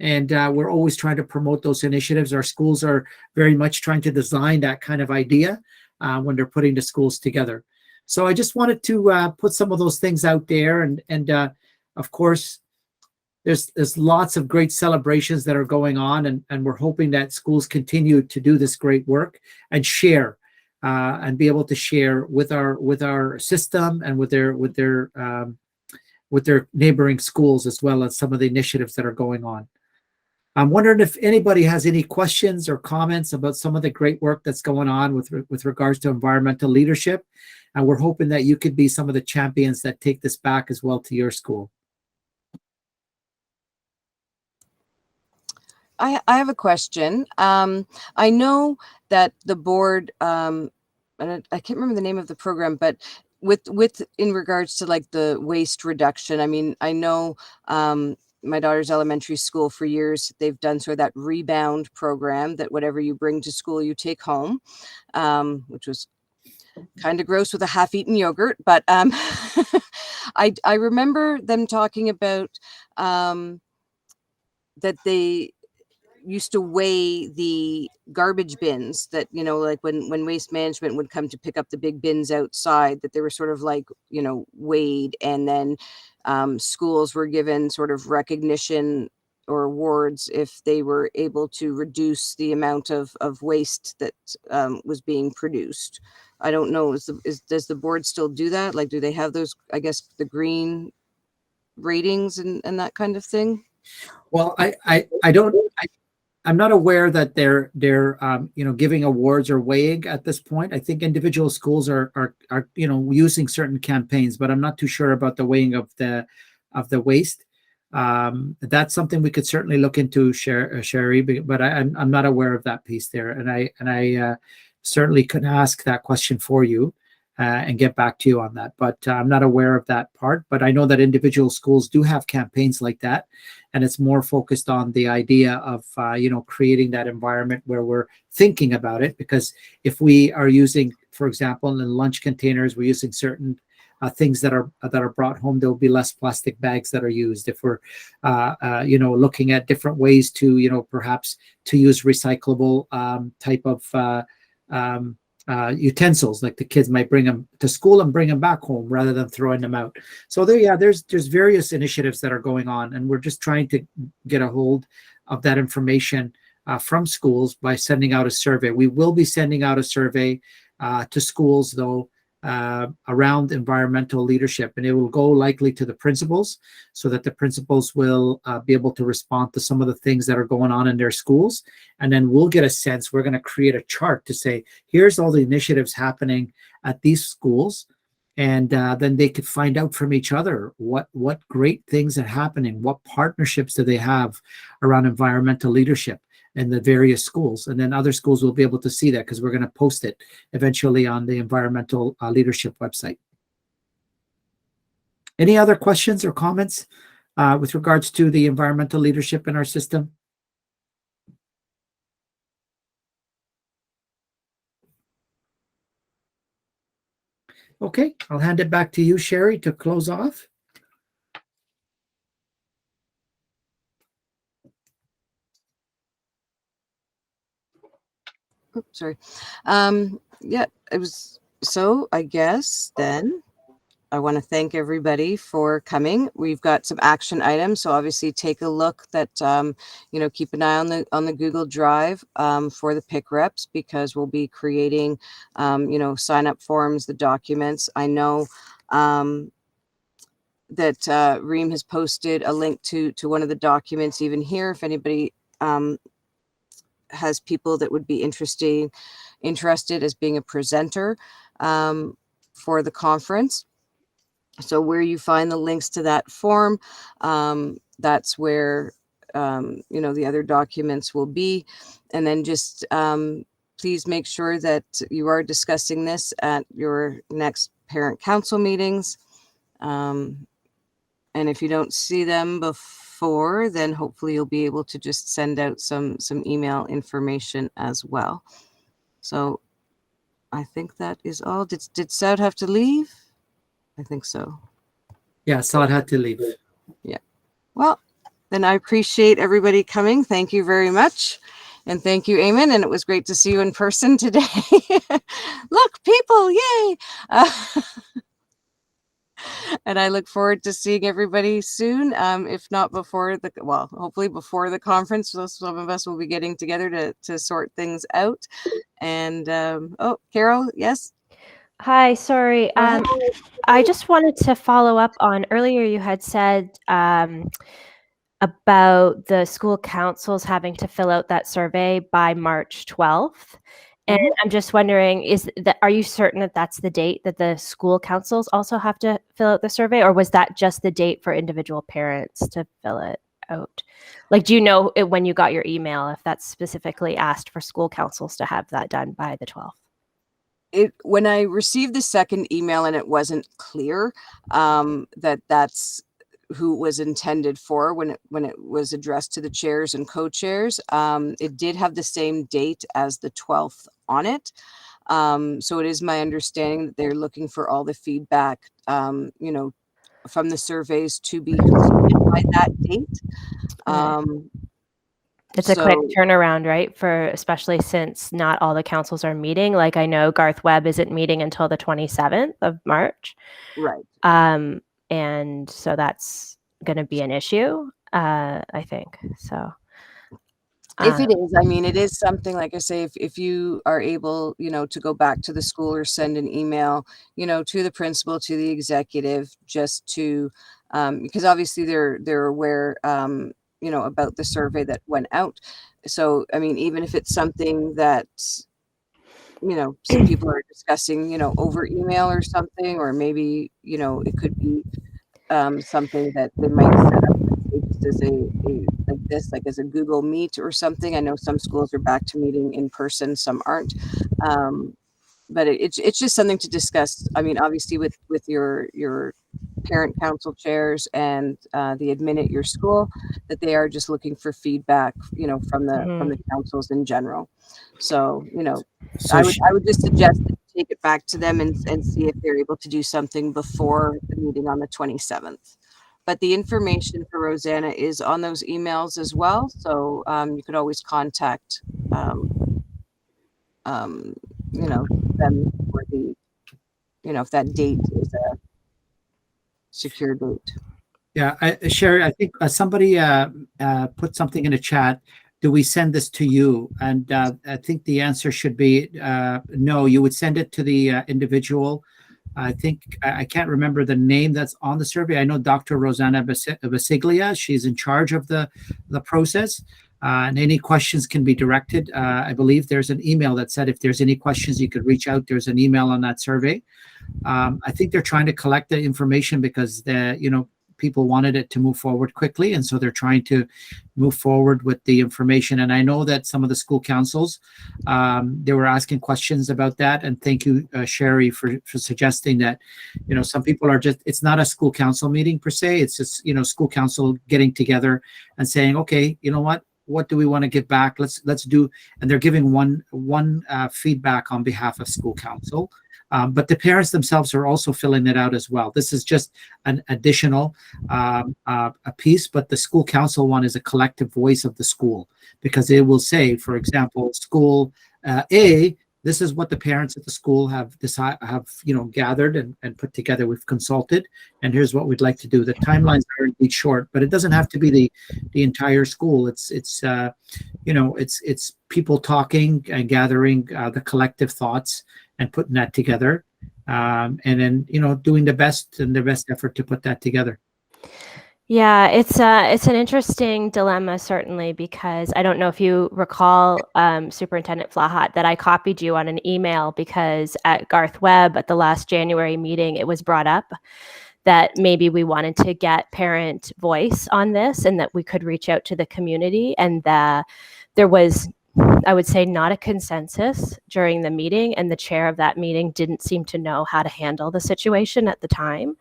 And we're always trying to promote those initiatives. Our schools are very much trying to design that kind of idea when they're putting the schools together. So I just wanted to put some of those things out there. And of course, there's lots of great celebrations that are going on. And we're hoping that schools continue to do this great work and share and be able to share with our system and with their neighboring schools, as well as some of the initiatives that are going on. I'm wondering if anybody has any questions or comments about some of the great work that's going on with regards to environmental leadership. And we're hoping that you could be some of the champions that take this back as well to your school. I have a question. I know that the board, and I can't remember the name of the program, but with in regards to like the waste reduction, I mean, I know my daughter's elementary school for years, they've done sort of that rebound program that whatever you bring to school, you take home, which was kind of gross with a half-eaten yogurt, but I remember them talking about that they used to weigh the garbage bins that, you know, like when waste management would come to pick up the big bins outside, that they were sort of like, you know, weighed, and then schools were given sort of recognition or awards if they were able to reduce the amount of waste that was being produced. I don't know, does the board still do that? Like, do they have those, I guess, the green ratings and that kind of thing? Well, I'm not aware that they're you know, giving awards or weighing at this point. I think individual schools are you know, using certain campaigns, but I'm not too sure about the weighing of the waste. That's something we could certainly look into, Sherry, but I'm not aware of that piece there, and I certainly could ask that question for you and get back to you on that. But I'm not aware of that part. But I know that individual schools do have campaigns like that, and it's more focused on the idea of you know, creating that environment where we're thinking about it. Because if we are using, for example, in lunch containers, we're using certain things that are brought home, there will be less plastic bags that are used. If we're you know, looking at different ways to, you know, perhaps to use recyclable type of utensils, like the kids might bring them to school and bring them back home rather than throwing them out. So there's various initiatives that are going on, and we're just trying to get a hold of that information from schools by sending out a survey. We will be sending out a survey to schools, though, around environmental leadership, and it will go likely to the principals, so that the principals will be able to respond to some of the things that are going on in their schools. And then we'll get a sense. We're going to create a chart to say, here's all the initiatives happening at these schools, and then they could find out from each other what great things are happening, what partnerships do they have around environmental leadership in the various schools. And then other schools will be able to see that, because we're going to post it eventually on the environmental leadership website. Any other questions or comments with regards to the environmental leadership in our system? Okay, I'll hand it back to you, Sherry, to close off. Oops, sorry. Yeah, it was, so I guess then I want to thank everybody for coming. We've got some action items, so obviously take a look that you know, keep an eye on the Google Drive for the PIC reps, because we'll be creating you know, sign up forms, the documents. I know that Reem has posted a link to one of the documents even here, if anybody has people that would be interested as being a presenter for the conference. So where you find the links to that form, that's where you know, the other documents will be. And then just please make sure that you are discussing this at your next parent council meetings. And if you don't see them before, then hopefully you'll be able to just send out some email information as well. So I think that is all. Did Saud have to leave? I think so. Yeah, Saud had to leave. Yeah. Well, then I appreciate everybody coming. Thank you very much. And thank you, Eamon. And it was great to see you in person today. Look, people, yay. And I look forward to seeing everybody soon. If not before well, hopefully before the conference. So some of us will be getting together to sort things out. And oh, Carol, yes. Hi, sorry. I just wanted to follow up on earlier you had said about the school councils having to fill out that survey by March 12th. And I'm just wondering, are you certain that that's the date that the school councils also have to fill out the survey, or was that just the date for individual parents to fill it out? Like, do you know when you got your email if that's specifically asked for school councils to have that done by the 12th? When I received the second email and it wasn't clear that that's who it was intended for when it was addressed to the chairs and co-chairs, it did have the same date as the 12th on it. So it is my understanding that they're looking for all the feedback, from the surveys to be completed by that date. It's a quick turnaround, right? Especially since not all the councils are meeting. Like, I know Garth Webb isn't meeting until the 27th of March. Right. And so that's going to be an issue, I think. So if it is, I mean, it is something, like I say, if you are able, to go back to the school or send an email, to the principal, to the executive, just to, because obviously they're aware, about the survey that went out. So, I mean, even if it's something that, some people are discussing, over email or something, or maybe, it could be something that they might set up just as like as a Google Meet or something. I know some schools are back to meeting in person, some aren't. But it's just something to discuss. I mean, obviously with your parent council chairs and the admin at your school, that they are just looking for feedback, from the councils in general. So, I would just suggest that you take it back to them and see if they're able to do something before the meeting on the 27th. But the information for Rosanna is on those emails as well. So you could always contact them for the, if that date is a secure date. Yeah, Sherry, I think somebody put something in the chat. Do we send this to you? And I think the answer should be no. You would send it to the individual. I think I can't remember the name that's on the survey. I know Dr. Rosanna Basiglia. She's in charge of the process. And any questions can be directed. I believe there's an email that said if there's any questions, you could reach out. There's an email on that survey. I think they're trying to collect the information because people wanted it to move forward quickly, and so they're trying to move forward with the information. And I know that some of the school councils, they were asking questions about that. And thank you, Sherry, for suggesting that, some people are just, it's not a school council meeting per se. It's just, school council getting together and saying, okay, you know what do we want to give back? Let's do, and they're giving one feedback on behalf of school council. But the parents themselves are also filling it out as well. This is just an additional a piece, but the school council one is a collective voice of the school, because it will say, for example, school A, this is what the parents at the school have gathered and put together. We've consulted, and here's what we'd like to do. The timelines are indeed short, but it doesn't have to be the entire school. It's people talking and gathering the collective thoughts and putting that together, and then doing the best effort to put that together. Yeah, it's an interesting dilemma, certainly, because I don't know if you recall, Superintendent Flahat, that I copied you on an email because at Garth Webb at the last January meeting, it was brought up that maybe we wanted to get parent voice on this and that we could reach out to the community, and there was, I would say, not a consensus during the meeting, and the chair of that meeting didn't seem to know how to handle the situation at the time.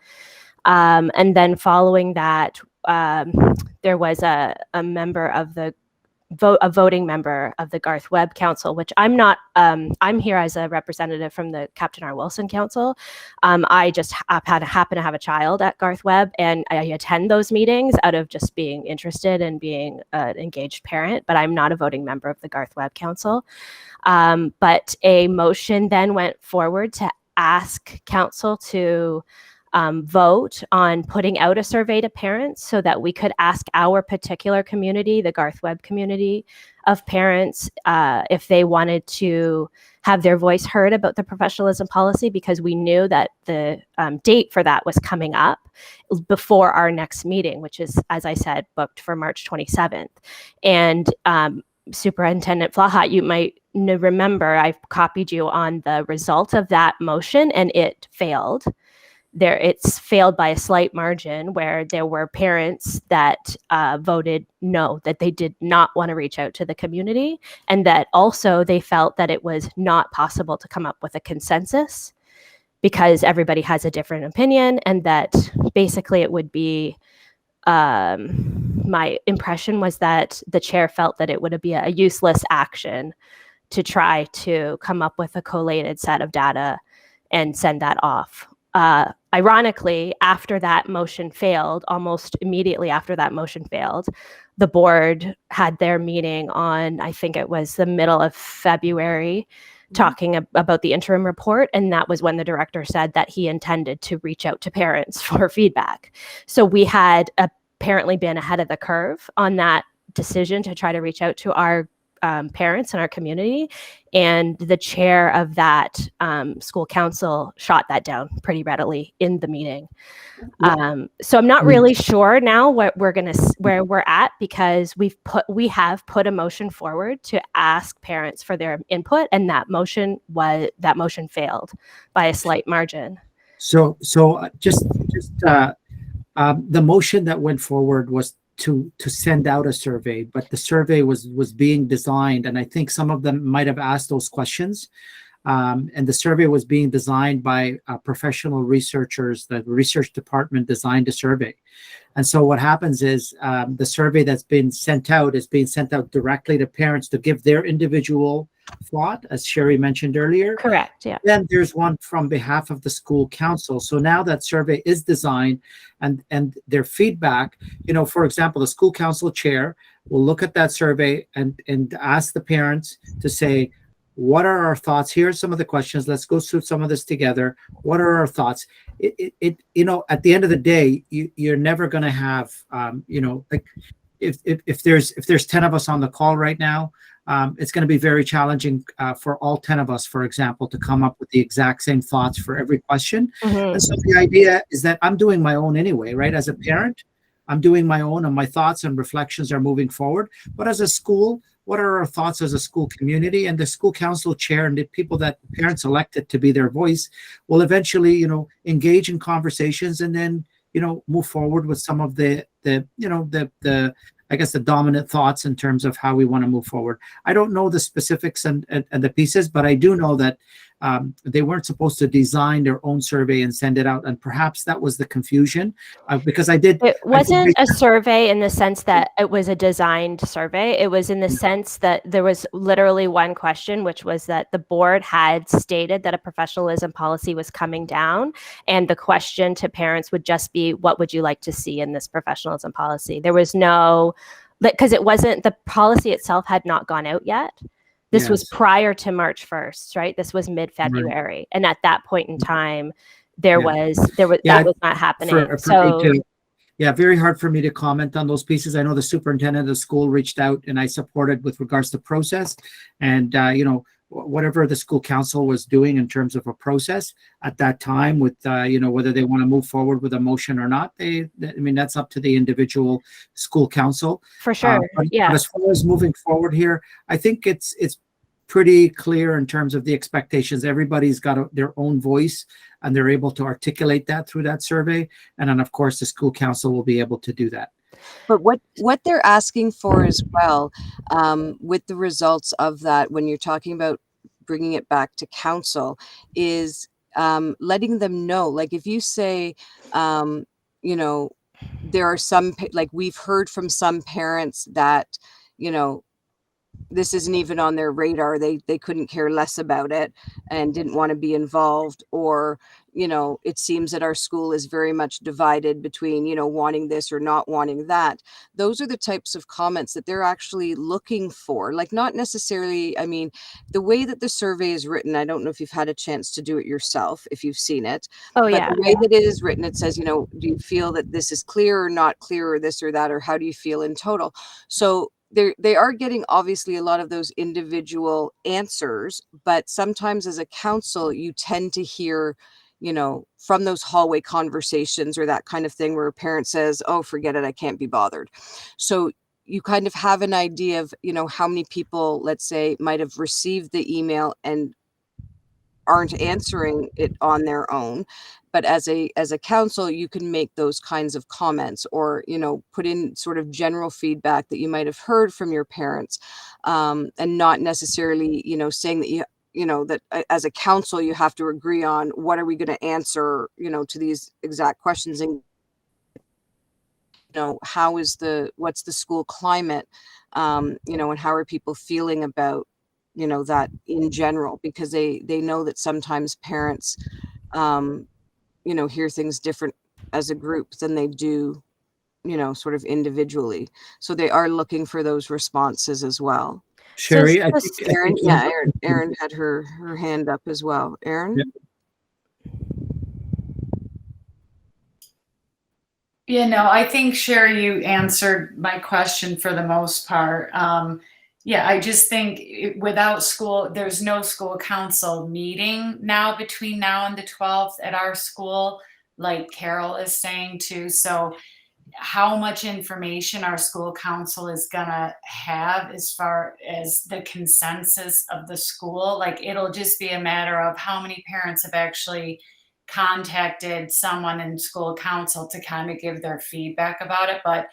And then following that, there was a member of the voting member of the Garth Webb Council, which I'm not. I'm here as a representative from the Captain R. Wilson Council. I just happen to have a child at Garth Webb, and I attend those meetings out of just being interested and being an engaged parent. But I'm not a voting member of the Garth Webb Council. But a motion then went forward to ask council to vote on putting out a survey to parents so that we could ask our particular community, the Garth Webb community of parents, if they wanted to have their voice heard about the professionalism policy, because we knew that the date for that was coming up before our next meeting, which is, as I said, booked for March 27th. And Superintendent Flahat, you might remember I copied you on the result of that motion, and it failed. It's failed by a slight margin, where there were parents that voted no, that they did not want to reach out to the community, and that also they felt that it was not possible to come up with a consensus because everybody has a different opinion, and that basically it would be, my impression was that the chair felt that it would be a useless action to try to come up with a collated set of data and send that off. Ironically, after that motion failed, almost immediately after that motion failed, the board had their meeting on, I think it was the middle of February, talking about the interim report. And that was when the director said that he intended to reach out to parents for feedback. So we had apparently been ahead of the curve on that decision to try to reach out to our parents in our community, and the chair of that school council shot that down pretty readily in the meeting. So I'm not really sure now what where we're at, because we have put a motion forward to ask parents for their input, and that motion failed by a slight margin. So the motion that went forward was to send out a survey, but the survey was being designed, and I think some of them might have asked those questions. And the survey was being designed by professional researchers. The research department designed a survey. And so what happens is the survey that's been sent out is being sent out directly to parents to give their individual thought, as Sherry mentioned earlier. Correct, yeah. Then there's one from behalf of the school council. So now that survey is designed, and their feedback, for example, the school council chair will look at that survey and ask the parents to say, what are our thoughts? Here are some of the questions. Let's go through some of this together. What are our thoughts? At the end of the day, you're never going to have, like if there's 10 of us on the call right now, it's going to be very challenging for all 10 of us, for example, to come up with the exact same thoughts for every question. Mm-hmm. And so the idea is that I'm doing my own anyway, right? As a parent, I'm doing my own, and my thoughts and reflections are moving forward. But as a school, what are our thoughts as a school community? And the school council chair and the people that parents elected to be their voice will eventually, engage in conversations, and then, move forward with some of the I guess the dominant thoughts in terms of how we want to move forward. I don't know the specifics and the pieces, but I do know that they weren't supposed to design their own survey and send it out. And perhaps that was the confusion, because it wasn't a survey in the sense that it was a designed survey. It was in the sense that there was literally one question, which was that the board had stated that a professionalism policy was coming down. And the question to parents would just be, what would you like to see in this professionalism policy? There was no, because it wasn't, the policy itself had not gone out yet. This was prior to March 1st, right? This was mid-February. Right. And at that point in time, that was not happening. Very hard for me to comment on those pieces. I know the superintendent of the school reached out, and I supported with regards to process, and whatever the school council was doing in terms of a process at that time with, whether they want to move forward with a motion or not, that's up to the individual school council. For sure, but as far as moving forward here, I think it's pretty clear in terms of the expectations. Everybody's got their own voice, and they're able to articulate that through that survey. And then, of course, the school council will be able to do that. But what they're asking for as well, with the results of that, when you're talking about bringing it back to council, is letting them know, like if you say, there are some, like we've heard from some parents that, this isn't even on their radar. They couldn't care less about it and didn't want to be involved. Or, it seems that our school is very much divided between, wanting this or not wanting that. Those are the types of comments that they're actually looking for. Like, not necessarily, the way that the survey is written, I don't know if you've had a chance to do it yourself, if you've seen it. Oh, but the way that it is written, it says, do you feel that this is clear or not clear, or this or that, or how do you feel in total? So they are getting obviously a lot of those individual answers, but sometimes as a council, you tend to hear, you know, from those hallway conversations or that kind of thing where a parent says, oh, forget it, I can't be bothered. So you kind of have an idea of, you know, how many people, let's say, might have received the email and aren't answering it on their own. But as a council, you can make those kinds of comments, or, you know, put in sort of general feedback that you might have heard from your parents, and not necessarily, you know, saying that you know, that as a council, you have to agree on what are we going to answer, you know, to these exact questions. And, you know, what's the school climate, you know, and how are people feeling about, you know, that in general, because they know that sometimes parents, you know, hear things different as a group than they do, you know, sort of individually. So they are looking for those responses as well. Sherry, Erin, yeah, Erin had her hand up as well. Erin? You know, I think, Sherry, you answered my question for the most part. Yeah, I just think without school, there's no school council meeting now between now and the 12th at our school, like Carol is saying too. So how much information our school council is gonna have as far as the consensus of the school, like it'll just be a matter of how many parents have actually contacted someone in school council to kind of give their feedback about it. But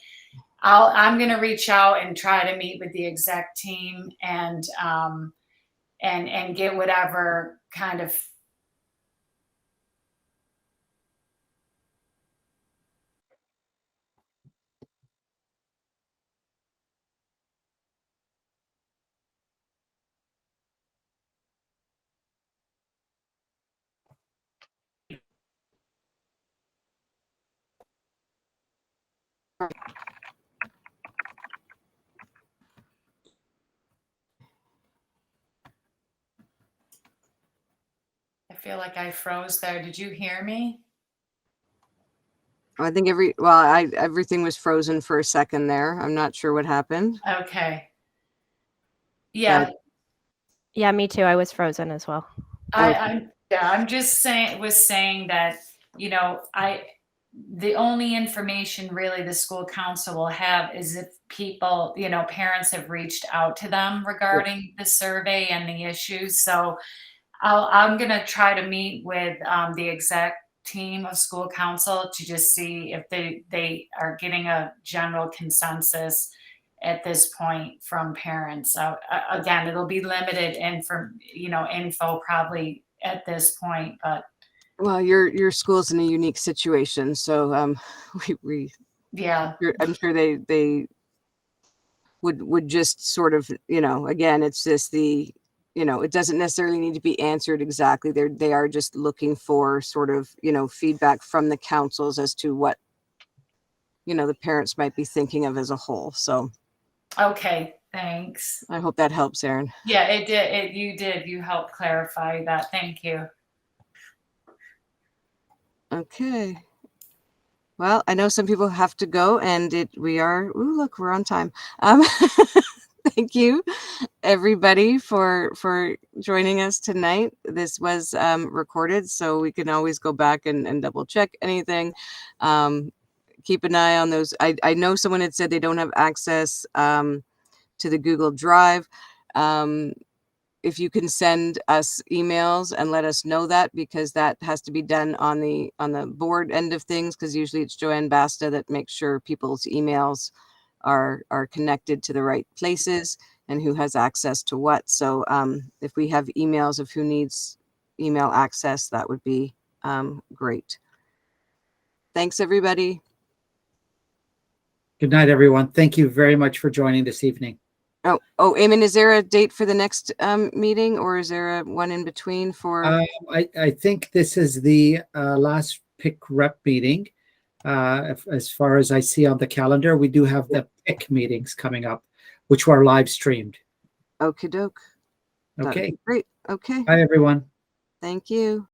I'm going to reach out and try to meet with the exec team and get whatever kind of I feel like I froze there. Did you hear me? I think everything was frozen for a second there. I'm not sure what happened. Okay. Yeah. Yeah, me too. I was frozen as well. I'm just saying that, you know, the only information really the school council will have is if people, you know, parents have reached out to them regarding the survey and the issues. So I'm going to try to meet with the exec team of school council to just see if they are getting a general consensus at this point from parents. Again, it'll be limited info probably at this point, but. Well, your school's in a unique situation, so yeah, I'm sure they would just sort of, you know, again, it's just you know, it doesn't necessarily need to be answered exactly. They are just looking for sort of, you know, feedback from the councils as to what, you know, the parents might be thinking of as a whole. So. Okay, thanks. I hope that helps, Erin. Yeah, it did. You helped clarify that. Thank you. Okay. Well, I know some people have to go, and look, we're on time. Thank you, everybody, for joining us tonight. This was recorded, so we can always go back and double check anything. Keep an eye on those. I know someone had said they don't have access to the Google Drive. If you can send us emails and let us know that, because that has to be done on the board end of things, because usually it's Joanne Basta that makes sure people's emails are connected to the right places and who has access to what. So if we have emails of who needs email access, that would be great. Thanks, everybody. Good night, everyone. Thank you very much for joining this evening. Oh, Eamon, is there a date for the next meeting, or is there a one in between for? I think this is the last PIC rep meeting. As far as I see on the calendar, we do have the PIC meetings coming up, which were live streamed. Okie doke. Okay. Great. Okay. Bye, everyone. Thank you.